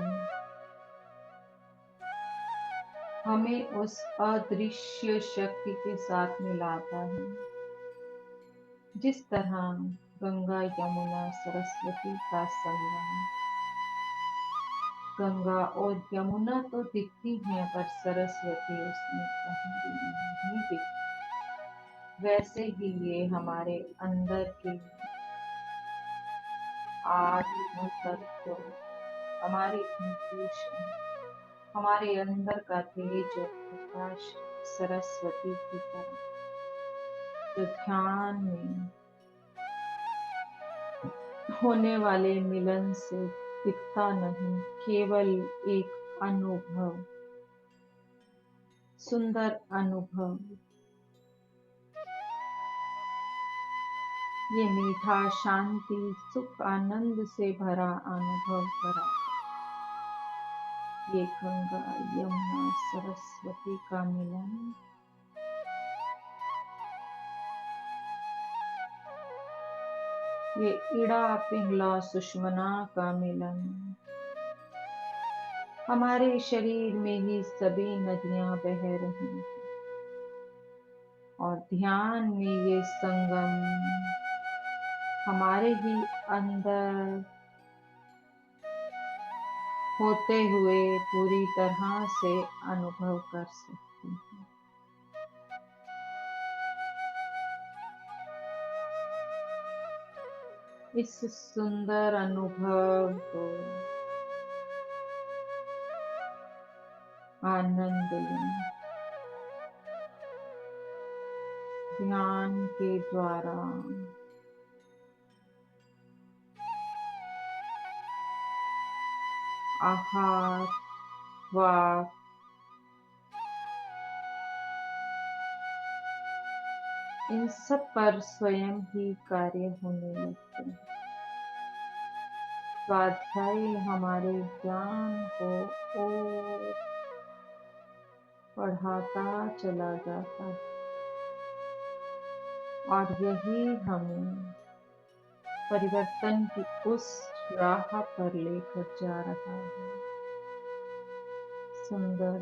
हमें उस अदृश्य शक्ति के साथ मिलाता है। जिस तरह गंगा यमुना सरस्वती का संगम, गंगा और यमुना तो दिखती हैं पर सरस्वती उसमें कहीं भी नहीं दिखती, वैसे ही ये हमारे अंदर के आत्म तत्व, हमारे इंट्यूशन, हमारे अंदर का तेज और प्रकाश सरस्वती की तरह जो ध्यान में होने वाले मिलन से दिखता नहीं, केवल एक अनुभव, सुंदर अनुभव, ये मीठा शांति सुख आनंद से भरा अनुभव करा। ये गंगा यमुना सरस्वती का मिलन ये इड़ा पिंगला सुषमना का मिलन, हमारे शरीर में ही सभी नदियां बह रही हैं और ध्यान में ये संगम हमारे ही अंदर होते हुए पूरी तरह से अनुभव कर सकते हैं। इस सुंदर अनुभव को आनंद लें, ध्यान के द्वारा आहार, वाक, इन सब पर स्वयं ही कार्य होने लगते हैं। स्वाध्याय हमारे ज्ञान को और बढ़ाता चला जाता है और यही हमें परिवर्तन की उस राह पर लेकर जा रहा है, सुंदर,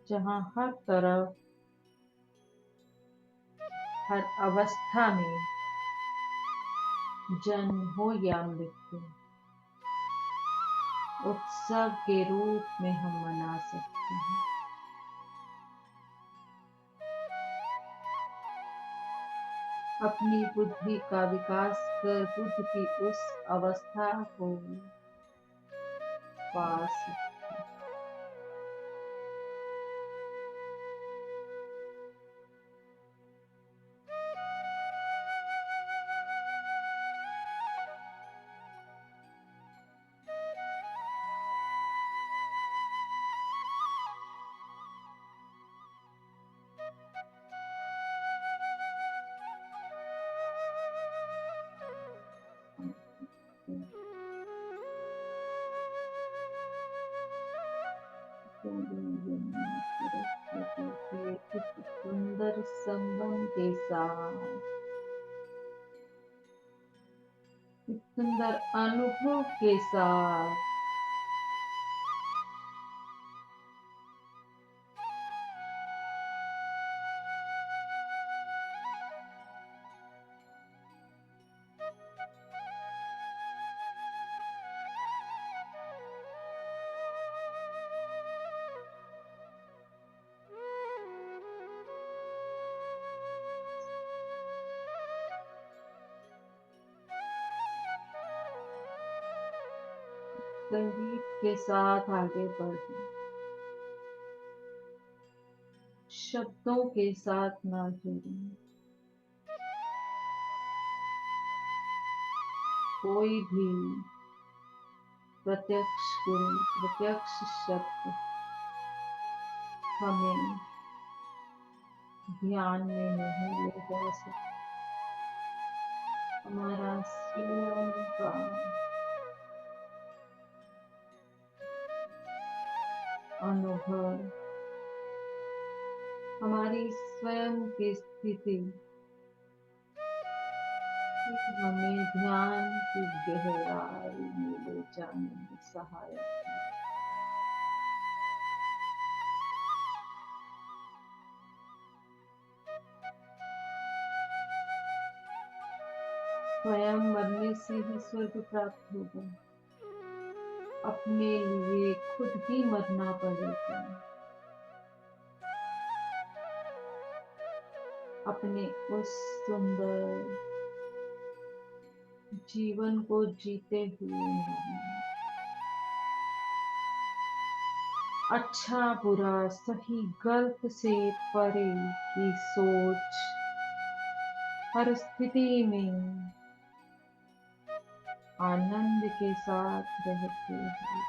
जहाँ हर तरफ, हर अवस्था में, जन्म हो या मृत्यु, उत्सव के रूप में हम मना सकते हैं। अपनी बुद्धि का विकास कर बुद्ध की उस अवस्था को पा सकते हैं। इस सुंदर संगम के साथ, इस सुंदर अनुभव के साथ संगीत के साथ आगे बढ़ें, शब्दों के साथ ना जुड़ें। कोई भी प्रत्यक्ष गुरु, प्रत्यक्ष शब्द हमें ध्यान में नहीं ले जा सकता। हमारा स्वयं का अनुभव, हमारी स्वयं की स्थिति हमें ध्यान की गहराई में ले जाने में सहायक है। स्वयं मरने से ही स्वर्ग प्राप्त होगा, अपने लिए खुद ही मरना पड़ेगा। अपने उस सुंदर जीवन को जीते हुए मरना। अच्छा बुरा सही गलत से परे की सोच हर स्थिति में आनंद के साथ रहते हुए।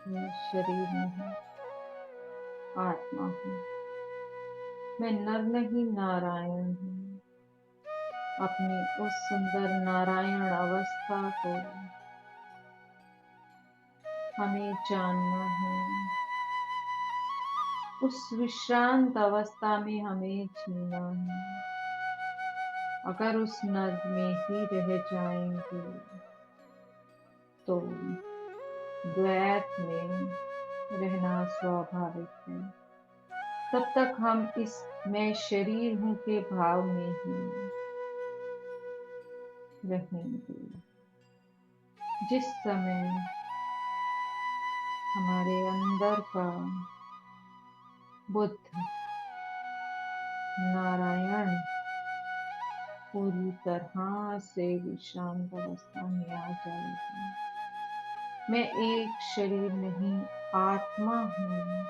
मैं शरीर नहीं, आत्मा हूँ। मैं नर नहीं, नारायण हूँ। अपनी उस सुंदर नारायण अवस्था को हमें जानना है। उस विश्रांत अवस्था में हमें जीना है। अगर उस नर्क में ही रह जाएंगे तो द्वैत में रहना स्वाभाविक है। तब तक हम इस मैं शरीर हूं के भाव में ही रहेंगे। जिस समय हमारे अंदर का बुद्ध नारायण पूरी तरह से विश्रांत अवस्था में आ जाएगा। मैं एक शरीर नहीं, आत्मा हूँ।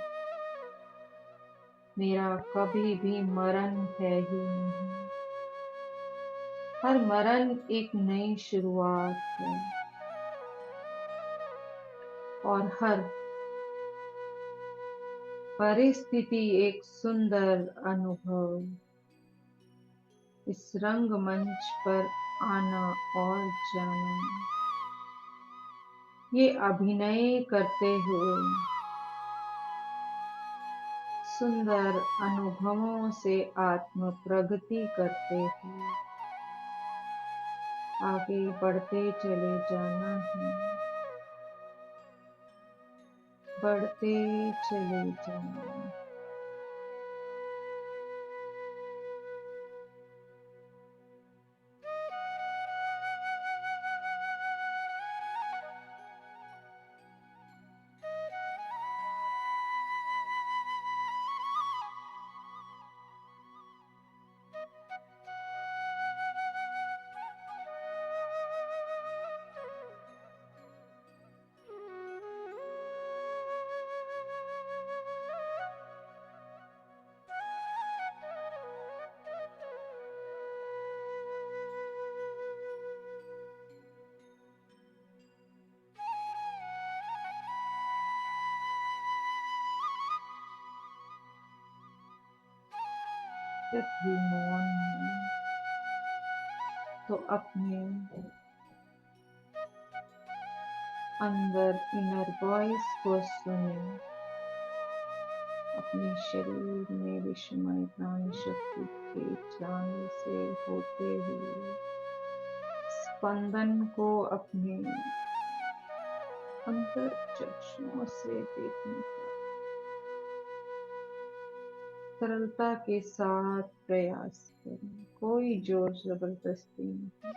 मेरा कभी भी मरण है ही नहीं। हर मरण एक नई शुरुआत है और हर परिस्थिति एक सुंदर अनुभव। इस रंगमंच पर आना और जाना, ये अभिनय करते हुए सुंदर अनुभवों से आत्म प्रगति करते हुए आगे बढ़ते चले जाना है। बढ़ते चले जाना। जब भी मौन है तो अपने अंदर इनर वॉइस को सुने। अपने शरीर में विस्मय प्राण शक्ति के जाने से होते हुए स्पंदन को अपने अंतर चक्षुओं से देखने का सरलता के साथ प्रयास करें। कोई जोर जबरदस्ती नहीं।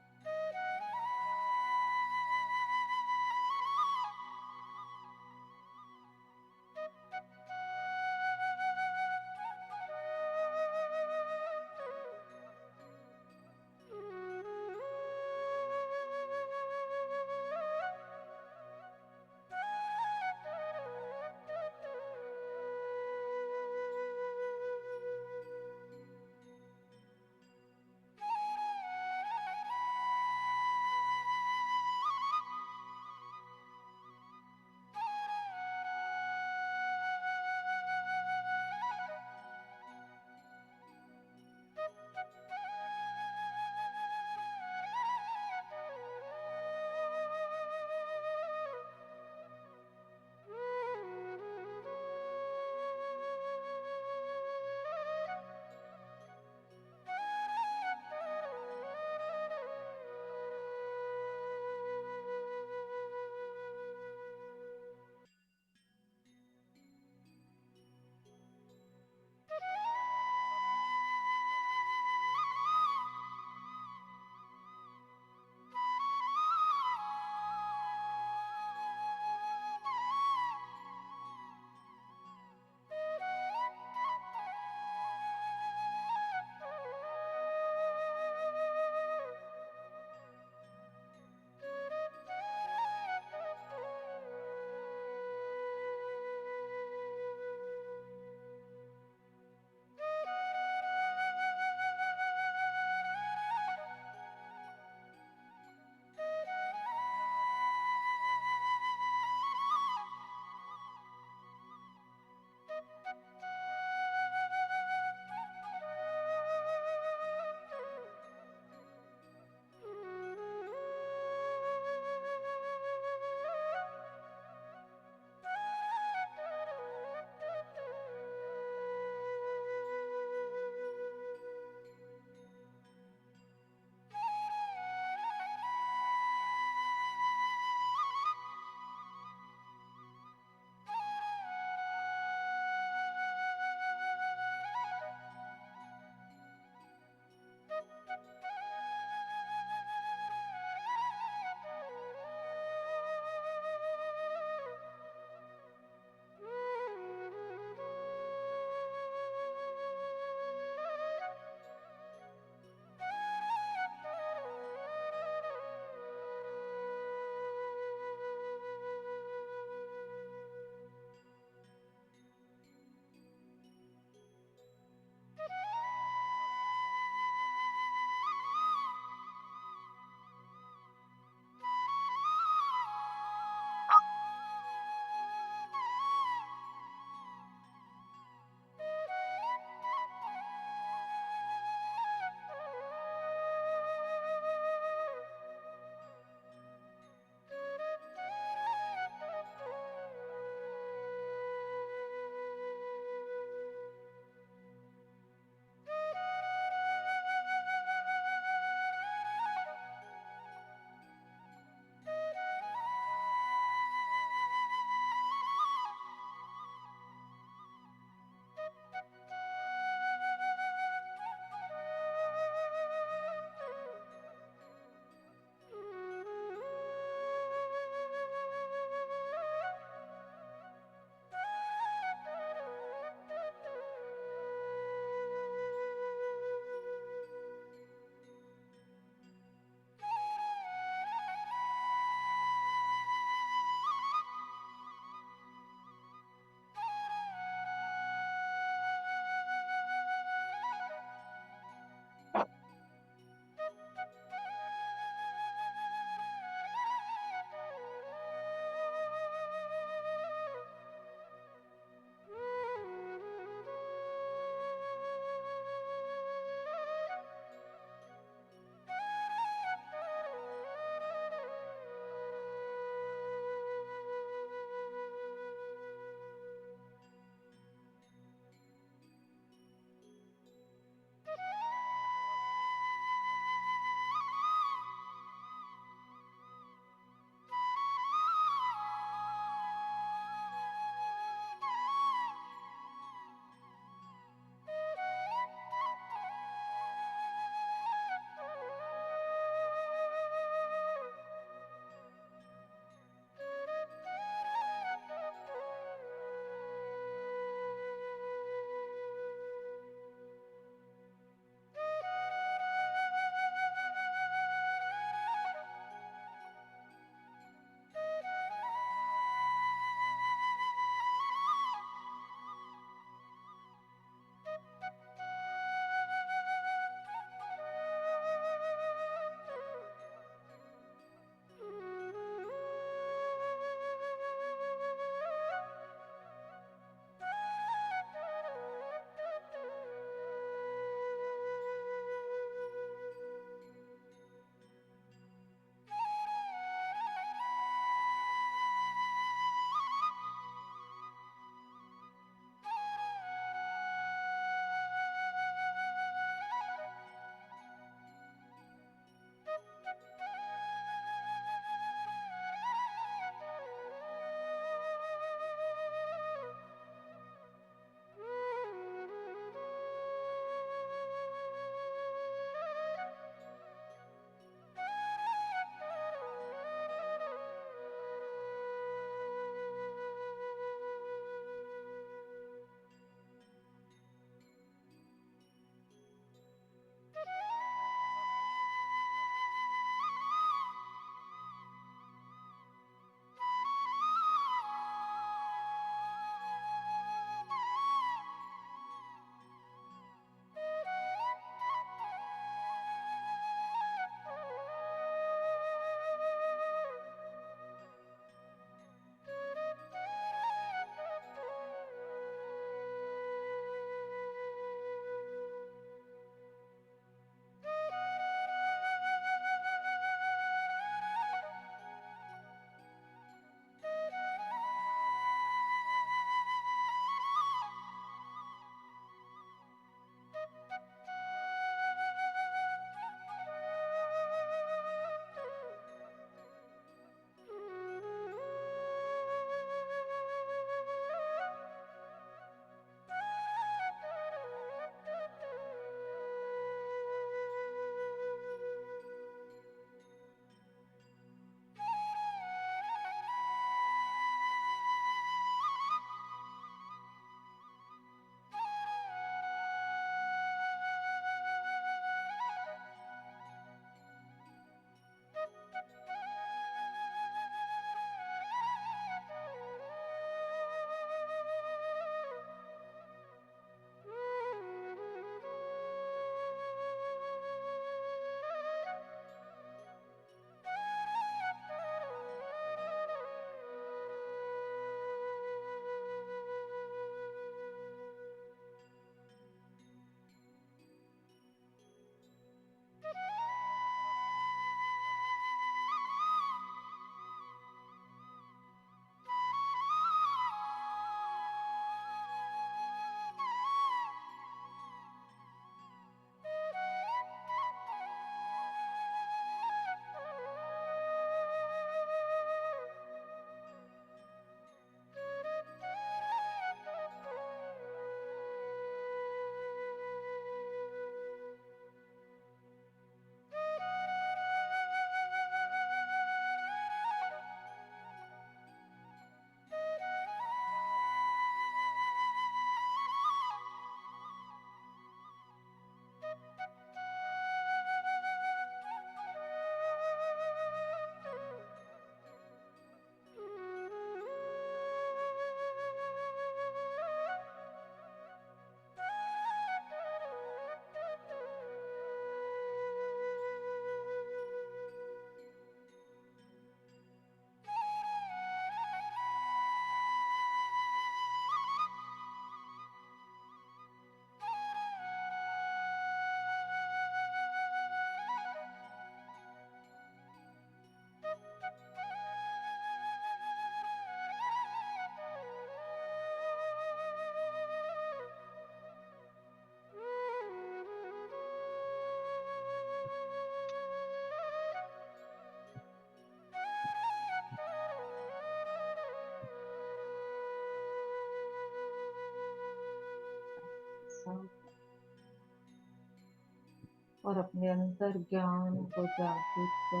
और अपने अंतर ज्ञान को जागृत कर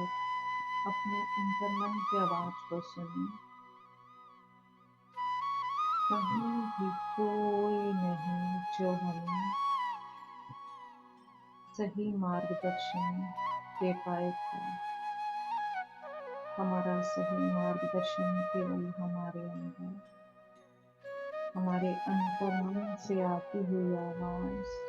अपने अंतर्मन की आवाज को सुने। कहीं भी कोई नहीं जो हमें सही मार्गदर्शन दे पाएगा। हमारा सही मार्गदर्शन केवल हमारे अंदर, हमारे अंतर्मन से आती हुई आवाज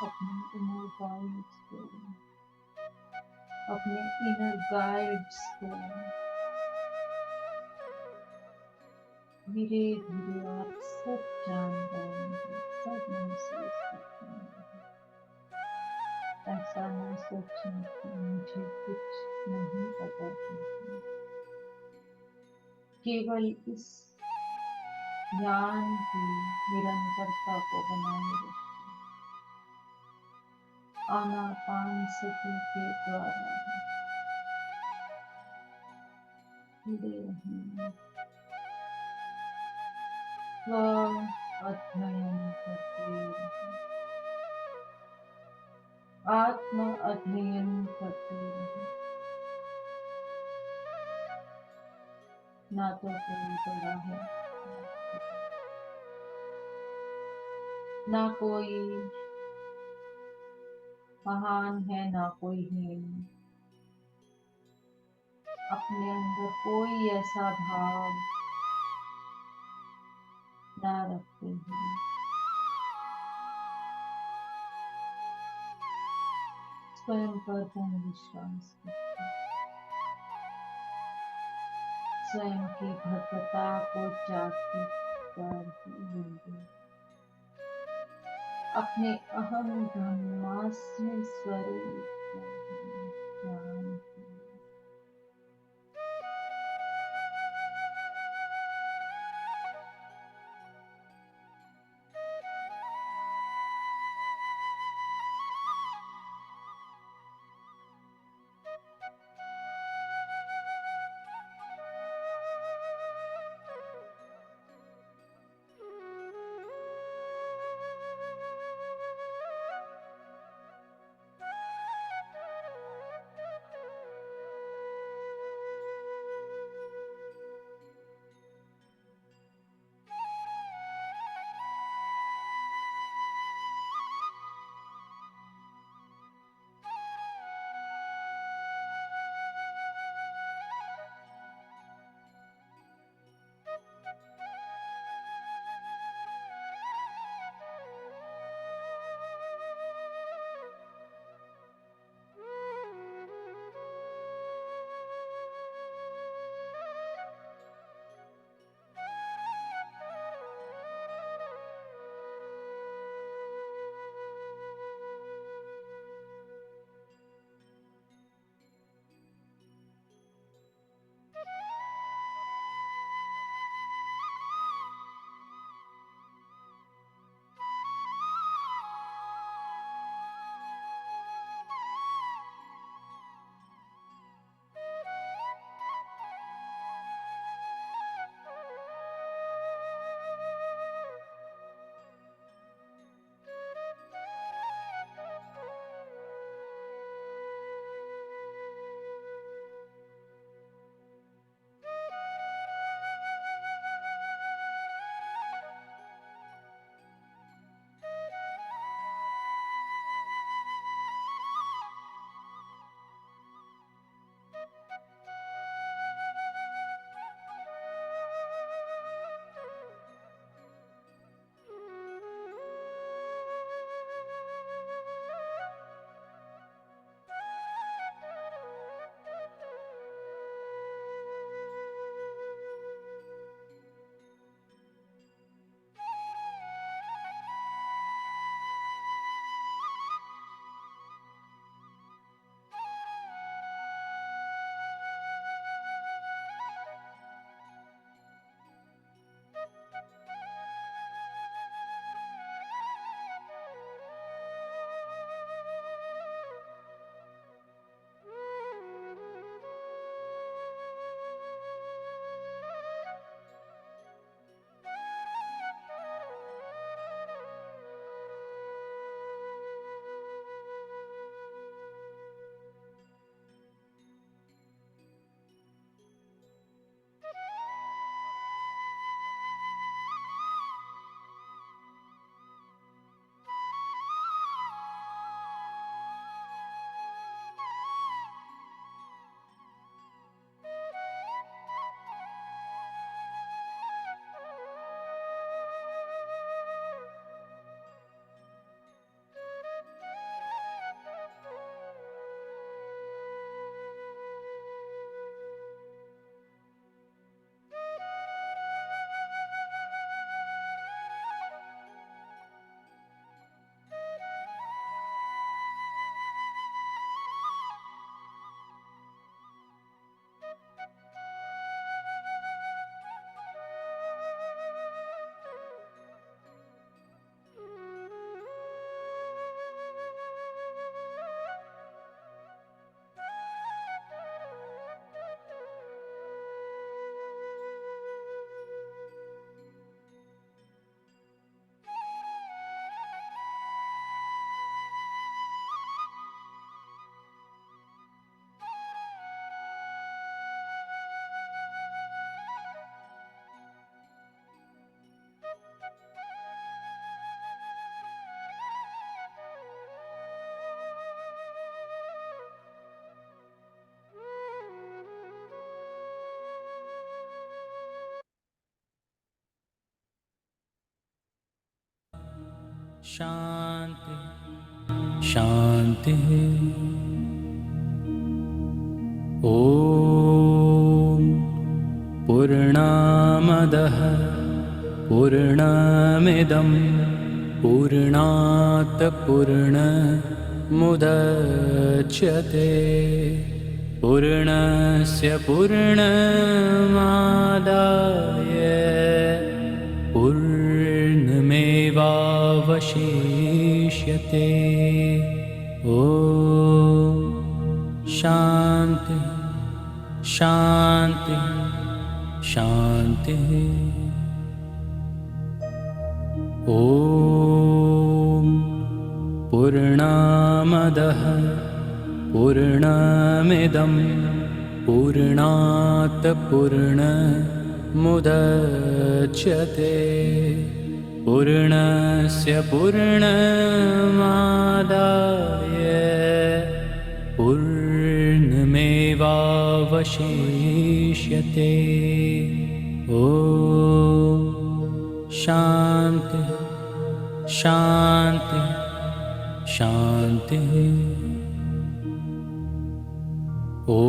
अपने इनर गाइड्स को, अपने इनर गाइड्स को धीरे धीरे आप सब जान पाएंगे, सब महसूस कर पाएंगे। ऐसा ना सोचें कि मुझे कुछ नहीं पता चलता। केवल इस ज्ञान की निरंतरता को बनाए रखें। आनापानसति के द्वारा जुड़े रहें। अध्ययन करते रहें, आत्म अध्ययन करते रहें। ना तो कोई बड़ा है, ना कोई महान है, ना कोई हीन। अपने अंदर कोई ऐसा भाव ना रखते हुए स्वयं पर पूर्ण विश्वास करते, स्वयं की भद्रता को जागृत कर ही लेंगे। अपने अहम ब्रह्मास्मि स्वरूप को हम जानते हैं। शांति शांति। ॐ पूर्णमदः पूर्णमिदं पूर्णात् पूर्णमुदच्यते पूर्णस्य पूर्णमादाय पूर्णमेवावशिष्यते। ॐ शान्ति शान्ति शान्तिः। ॐ पूर्णमदः पूर्णमिदं पूर्णात् पूर्णमुदच्यते पूर्णस्य पूर्णमादाय पूर्णमेवावशिष्यते। ॐ शान्ति शान्ति शान्तिः। ॐ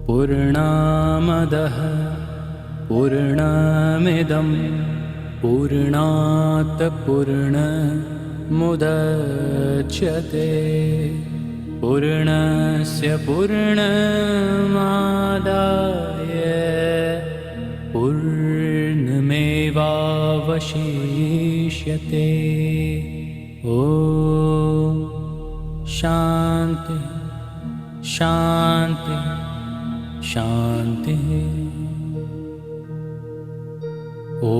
पूर्णमदः पूर्णमिदं पूर्णात् पूर्णमुदच्यते पूर्णस्य पूर्णमादाय पूर्णमेवावशिष्यते। ॐ शान्ति शान्ति शान्तिः। ॐ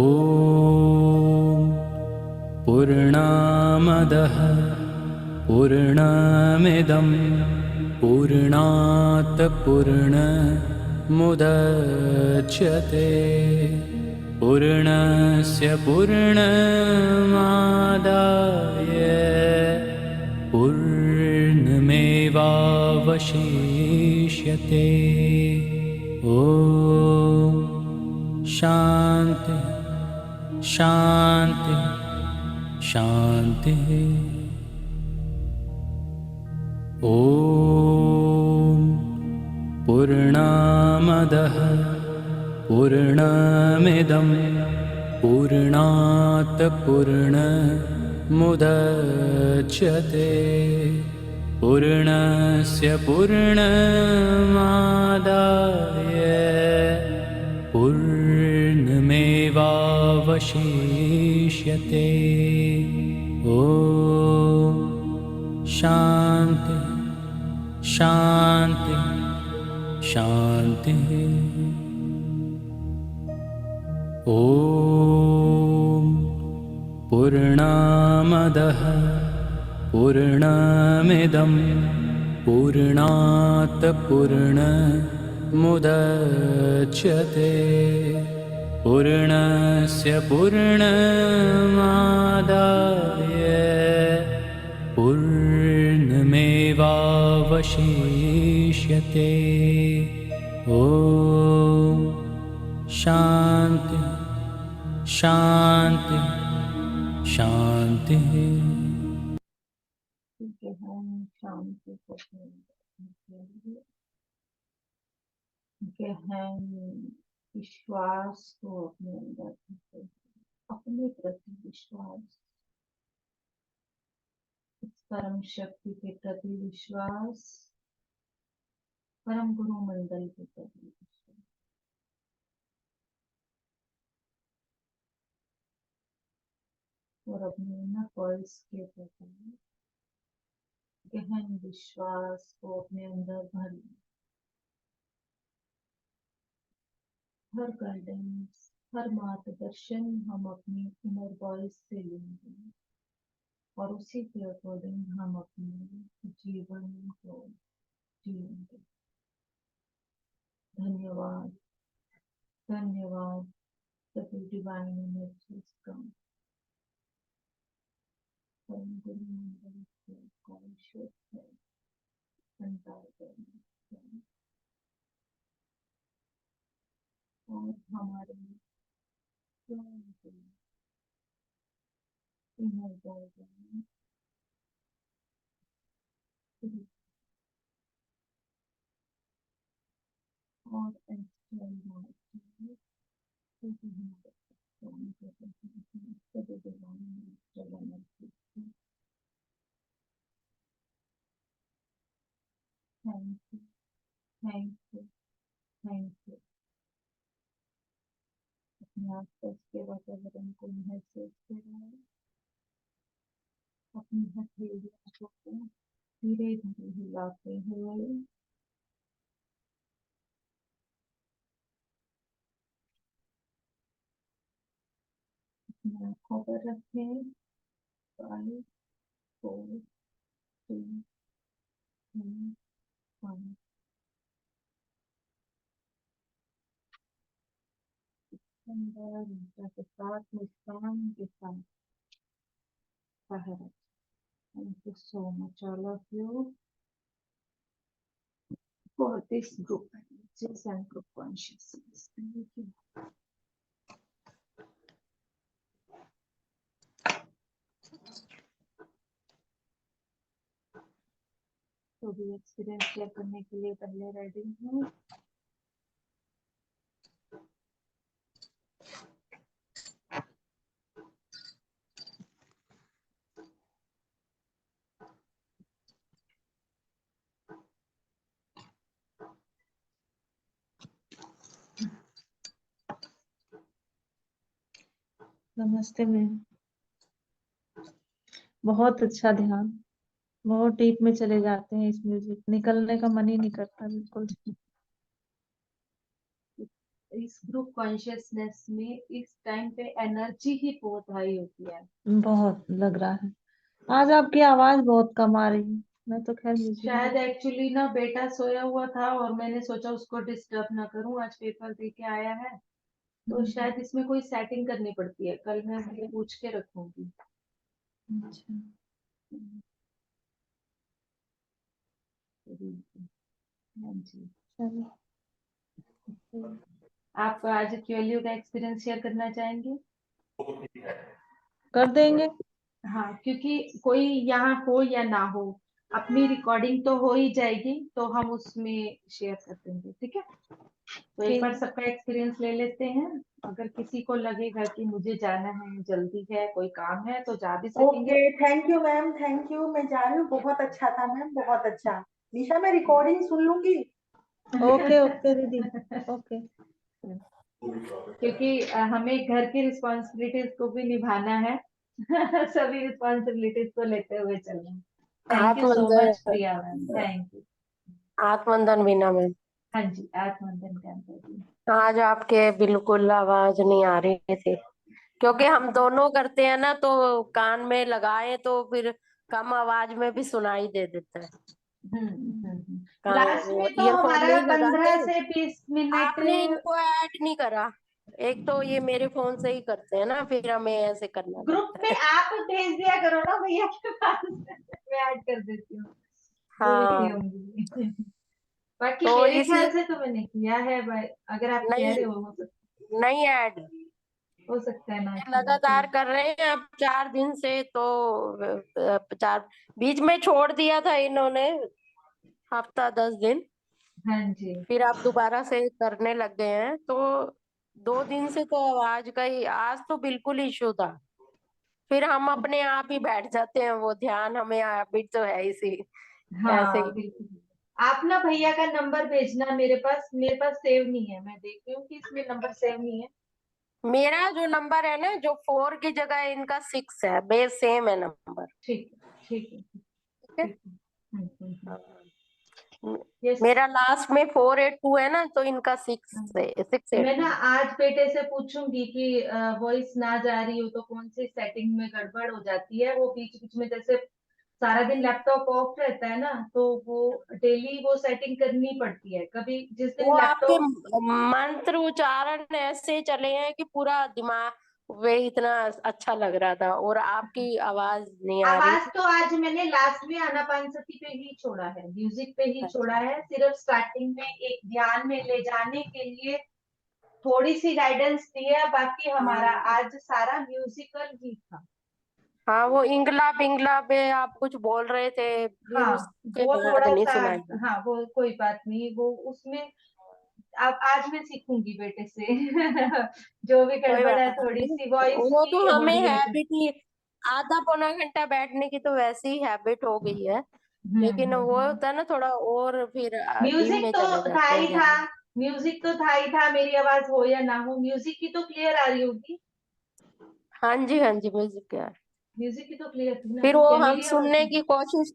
पूर्णमदः पूर्णमिदं पूर्णात् पूर्णमुदच्यते पूर्णस्य पूर्णमादाय पूर्णमेवावशिष्यते। ॐ शान्ति शान्ति शान्तिः। ॐ पूर्णमदः पूर्णमिदं पूर्णात् पूर्णमुदच्यते पूर्णस्य पूर्णमादाय पूर्णमेवावशिष्यते। ॐ शान्ति शान्ति शान्तिः। ॐ पूर्णमदः पूर्णमिदं पूर्णात् पूर्णमुदच्यते पूर्णस्य पूर्णमादाय पूर्णमेवावशिष्यते। ॐ शान्ति शान्ति शान्तिः। गहन शांति को गहन विश्वास को अपने अंदर रखते हैं, अपने प्रति विश्वास, इस परम शक्ति के प्रति विश्वास, परम गुरु मंडल के प्रति विश्वास और अपने इनर वॉइस के प्रति गहन विश्वास को अपने अंदर भर लें। हर गाइडेंस, हर मार्गदर्शन हम अपनी इनर वॉइस से लेंगे और उसी के अकॉर्डिंग हम अपने जीवन को जिएंगे। धन्यवाद धन्यवाद सभी डिवाइन एनर्जीज का, परम गुरु मंडल के कॉन्शियस है और हमारे इनर गाइडेंस और external thank you, thank you, thank you. अपने आसपास के वातावरण को महसूस करें, अपनी हथेलियों को धीरे धीरे हिलाते हुए अपनी आंखों पर रखें। 5 4 3 2 1। अंदर ऊर्जा के साथ, मुस्कान के साथ बाहर। Thank you so much, all of you, for this group analysis and group consciousness. Thank you. तो भी एक्सपीरियंस शेयर करने के लिए पहले रेडी हूँ। नमस्ते मैम। बहुत अच्छा ध्यान, बहुत डीप में चले जाते हैं, इस म्यूजिक निकलने का मन ही नहीं करता बिल्कुल। इस ग्रुप कॉन्शियसनेस में इस टाइम पे एनर्जी ही बहुत हाई होती है। बहुत लग रहा है। आज आपकी आवाज बहुत कम आ रही है। मैं तो खैर म्यूजिक शायद एक्चुअली ना बेटा सोया हुआ था और मैंने सोचा उसको डिस्टर्ब ना करूं, आज पेपर दे के आया है, तो शायद इसमें कोई सेटिंग करनी पड़ती है। कल मैं उसे पूछ के रखूंगी। अच्छा, हाँ जी। चलो आप आज क्यूएलयू का एक्सपीरियंस शेयर करना चाहेंगे? कर देंगे। हाँ, क्योंकि कोई यहाँ हो या ना हो, अपनी रिकॉर्डिंग तो हो ही जाएगी, तो हम उसमें शेयर कर देंगे। ठीक है, तो एक ठीक बार है। सबका एक्सपीरियंस ले लेते हैं। अगर किसी को लगेगा कि मुझे जाना है, जल्दी है, कोई काम है, तो जा भी सकेंगे। Okay, thank you ma'am, thank you. मैं जा रही हूँ। बहुत अच्छा था मैम, बहुत अच्छा। निशा, मैं रिकॉर्डिंग सुन लूंगी। ओके ओके दीदी, ओके। क्योंकि हमें घर की रिस्पॉन्सिबिलिटीज को भी निभाना है। सभी रिस्पॉन्सिबिलिटीज को लेते हुए चलना है। Thank you so much Priya ma'am, thank you. आत्मवंदन बीना मैम। हाँ जी, आत्मवंदन कैंपेन। आज आपके बिल्कुल आवाज नहीं आ रही थी, क्योंकि हम दोनों करते हैं ना, तो कान में लगाए तो फिर कम आवाज में भी सुनाई दे देता है। लास्ट में तो ईयरफोन हमारा नहीं लगाते। 15 से 20 मिनट। आपने इनको ऐड नहीं करा। एक तो ये मेरे फोन से ही करते हैं ना, फिर हमें ऐसे करना ग्रुप पड़ता में है। आप भेज दिया करो ना भैया के पास, मैं ऐड कर देती हूँ। हाँ, होंगी। बाकी तो मेरे इसी ख्याल से तो मैंने किया है भाई, अगर आप कह नहीं, रहे नहीं ऐड हो सकता है ना किया लगातार तो। कर रहे हैं अब 4 दिन से, तो 4 बीच में छोड़ दिया था इन्होंने, हफ्ता 10 दिन। हाँ जी। फिर आप दोबारा से करने लग गए हैं, तो 2 दिन से तो आवाज का ही, आज तो बिल्कुल इशू था। फिर हम अपने आप ही बैठ जाते हैं, वो ध्यान हमें हैबिट तो है इसी ऐसे हाँ ही। बिल्कुल। आप ना भैया का नंबर भेजना मेरे पास सेव नहीं है। मैं देख रही हूँ कि इसमें नंबर सेव नहीं है। मेरा जो नंबर है ना, जो 4 की जगह इनका 6 है, बेस सेम है नंबर। ठीक है, ठीक है, ठीक है। ठीक है। हाँ। यस। मेरा लास्ट में 482 है ना, तो इनका 6 मैं ना 682। आज बेटे से पूछूंगी कि वॉइस ना जा रही हो तो कौन सी सेटिंग में गड़बड़ हो जाती है। वो बीच बीच में जैसे सारा दिन लैपटॉप ऑफ रहता है ना, तो वो डेली वो सेटिंग करनी पड़ती है। कभी जिस दिन वो आपके लैपटॉप। मंत्र उच्चारण ऐसे चले हैं कि पूरा दिमाग वे इतना अच्छा लग रहा था, और आपकी आवाज नहीं आ रही आवाज थी। तो आज मैंने लास्ट में आनापानसती पे ही छोड़ा है, म्यूजिक पे ही छोड़ा अच्छा। है। सिर्फ स्टार्टिंग में एक ध्यान में ले जाने के लिए थोड़ी सी गाइडेंस दी है, बाकी हमारा हाँ, आज सारा म्यूजिकल ही था। हाँ, वो इंगलाब इंगलाब है, आप कुछ बोल रहे थे, फिर हाँ, उसके वो बाद थोड़ा नहीं सा, सुनाई। हाँ वो कोई बात नहीं, वो उसमें अब आज मैं सीखूंगी बेटे से जो भी कोई गड़बड़ है बात थोड़ी नहीं, सी वॉइस वो तो की हमें मॉड्यूलेशन। हैबिट ही, आधा पौना घंटा बैठने की तो वैसे ही हैबिट हो गई है, लेकिन वो होता है ना थोड़ा, और फिर डीप म्यूजिक में तो चले था जाते ही हैं था, ध्यान। म्यूजिक तो था ही था, मेरी आवाज हो या ना हो, म्यूजिक की तो क्लियर आ रही होगी। हाँ जी, हाँ जी, म्यूजिक है। म्यूजिक की तो क्लियर थी ना, फिर ठीक वो है, हम मेरी आवाज सुनने की कोशिश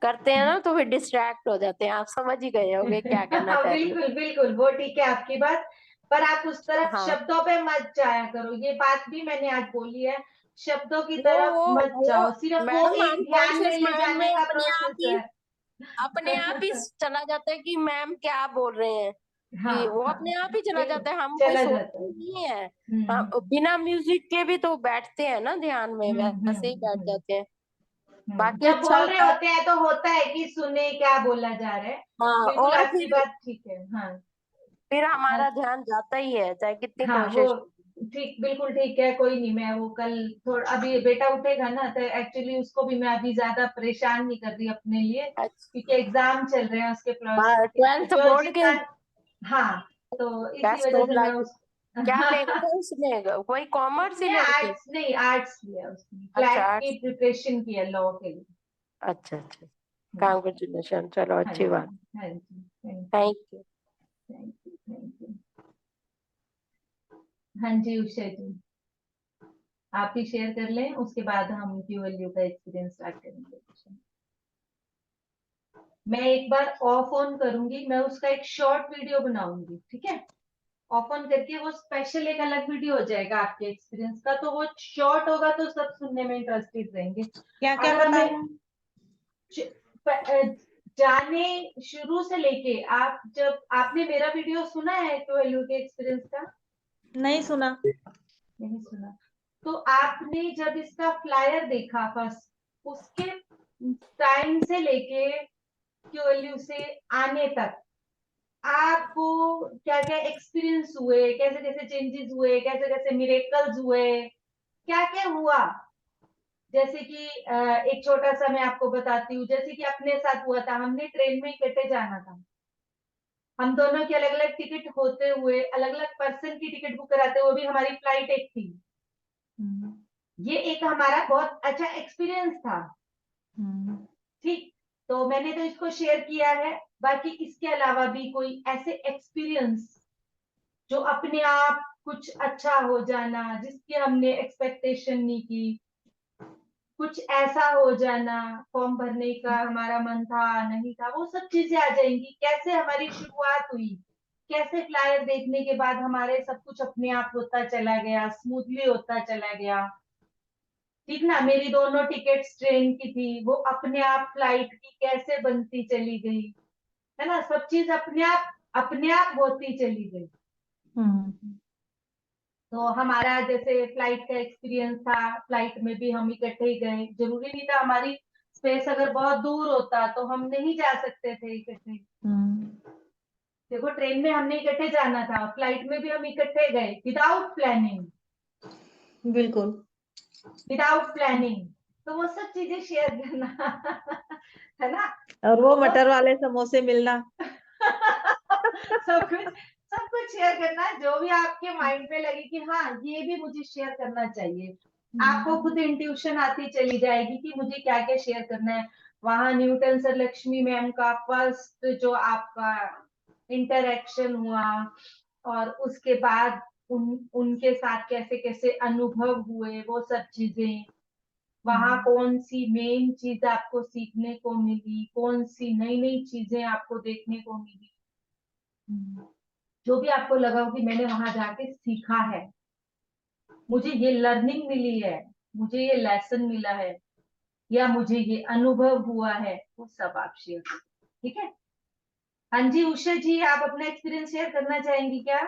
करते हैं ना, तो फिर डिस्ट्रैक्ट हो जाते हैं, आप समझ ही गए होगे क्या कहना हाँ चाह रही हूँ। बिल्कुल बिल्कुल, वो ठीक है आपकी बात, पर आप उस तरफ हाँ, शब्दों पे मत जाया करो, ये बात भी मैंने आज बोली है, शब्दों की वो तरफ वो मत वो जाओ, सिर्फ वो मैडम एक ध्यान में अनकॉन्शियस ले माइंड जाने में का प्रोसेस है। अपने आप ही चला जाता है कि मैम क्या बोल रहे हैं, हाँ कि वो हाँ, अपने आप ही चला बिल्कुल जाता है, हम कोई चला जाता सोचते है। नहीं है। हम्म हम बिना म्यूजिक के भी तो बैठते हैं ना ध्यान में, वैसे ही बैठ हम्म। जाते हैं। बाकी जब अच्छा बोल रहे होता है। होते हैं तो होता है कि सुने क्या बोला जा रहा है, हाँ, बिल्कुल और आपकी बात ठीक है। हाँ फिर हाँ हमारा ध्यान जाता ही है, चाहे कितनी हाँ, वो कोशिश। ठीक, बिल्कुल ठीक है, कोई नहीं, मैं वो कल थोड़ा, अभी बेटा उठेगा ना तो एक्चुअली उसको भी मैं अभी ज्यादा परेशान नहीं कर रही अपने लिए, क्योंकि एग्जाम चल रहे हैं उसके प्लस, अच्छा, ट्वेल्थ जो बोर्ड के जितना, हाँ, तो इसी टेस्ट वजह होने से मैं लगे। उस क्या लेगा था उसने, कोई कॉमर्स ही उसने लड़की? आर्ट्स नहीं, आर्ट्स लिया उसने, अच्छा, फ्लैट की आर्ट्स। प्रिपरेशन की है लॉ के लिए। अच्छा अच्छा, हम्म, कांग्रेचुलेशन, चलो हाँ अच्छी बात। जी, हाँ जी, thank you, thank you. Thank you, thank you. हाँ जी उषा जी, आप ही शेयर कर लें, उसके बाद हम क्यूएलयू का एक्सपीरियंस स्टार्ट करेंगे। मैं एक बार ऑफ ऑन करूंगी, मैं उसका एक शॉर्ट वीडियो बनाऊंगी, ठीक है, ऑफ ऑन करके वो स्पेशल एक अलग वीडियो हो जाएगा आपके एक्सपीरियंस का, तो वो शॉर्ट होगा तो सब सुनने में इंटरेस्टेड रहेंगे। क्या क्या अगर मैं बताना? जाने शुरू से लेके, आप जब आपने मेरा वीडियो सुना है क्यूएलयू के एक्सपीरियंस का? नहीं सुना। नहीं सुना, तो आपने जब इसका फ्लायर देखा फर्स्ट, उसके टाइम से लेके क्यूएलयू से आने तक आपको क्या क्या एक्सपीरियंस हुए, कैसे कैसे चेंजेस हुए, कैसे कैसे मिरेकल्स हुए, क्या क्या हुआ, जैसे कि एक छोटा सा मैं आपको बताती हूँ, जैसे कि अपने साथ हुआ था, हमने ट्रेन में इकट्ठे जाना था, हम दोनों की अलग अलग टिकट होते हुए, अलग अलग पर्सन की टिकट बुक कराते हुए भी हमारी फ्लाइट एक थी, हम्म ये एक हमारा बहुत अच्छा एक्सपीरियंस था, हम्म ठीक, तो मैंने तो इसको शेयर किया है, बाकी इसके अलावा भी कोई ऐसे एक्सपीरियंस जो अपने आप कुछ अच्छा हो जाना, जिसकी हमने एक्सपेक्टेशन नहीं की, कुछ ऐसा हो जाना, फॉर्म भरने का हमारा मन था नहीं था, वो सब चीजें आ जाएंगी, कैसे हमारी शुरुआत हुई, कैसे फ्लायर देखने के बाद हमारे सब कुछ अपने आप होता चला गया, स्मूथली होता चला गया, ठीक ना, मेरी दोनों टिकट्स ट्रेन की थी, वो अपने आप फ्लाइट की कैसे बनती चली गई, है ना, सब चीज अपने आप होती चली गई। हम्म तो हमारा जैसे फ्लाइट का एक्सपीरियंस था, फ्लाइट में भी हम इकट्ठे ही गए, जरूरी नहीं था, हमारी स्पेस अगर बहुत दूर होता तो हम नहीं जा सकते थे इकट्ठे, हम्म देखो ट्रेन में हमने इकट्ठे जाना था, फ्लाइट में भी हम इकट्ठे गए विदाउट प्लानिंग, बिल्कुल। विदाउट प्लानिंग, तो वो सब चीजें शेयर करना है ना, और तो वो वो मटर वाले समोसे मिलना। सब कुछ शेयर करना, जो भी आपके माइंड में लगे कि हाँ ये भी मुझे शेयर करना चाहिए, आपको खुद इंट्यूशन आती चली जाएगी कि मुझे क्या क्या शेयर करना है। वहां न्यूटन सर लक्ष्मी मैम का फर्स्ट जो आपका इंटरेक्शन हुआ, और उसके बाद उनके साथ कैसे कैसे अनुभव हुए, वो सब चीजें, वहां कौन सी मेन चीज आपको सीखने को मिली, कौन सी नई नई चीजें आपको देखने को मिली, जो भी आपको लगा हो कि मैंने वहां जाके सीखा है, मुझे ये लर्निंग मिली है, मुझे ये लेसन मिला है, या मुझे ये अनुभव हुआ है, वो सब आप शेयर करें, ठीक है। हाँ जी उषा जी, आप अपना एक्सपीरियंस शेयर करना चाहेंगी क्या?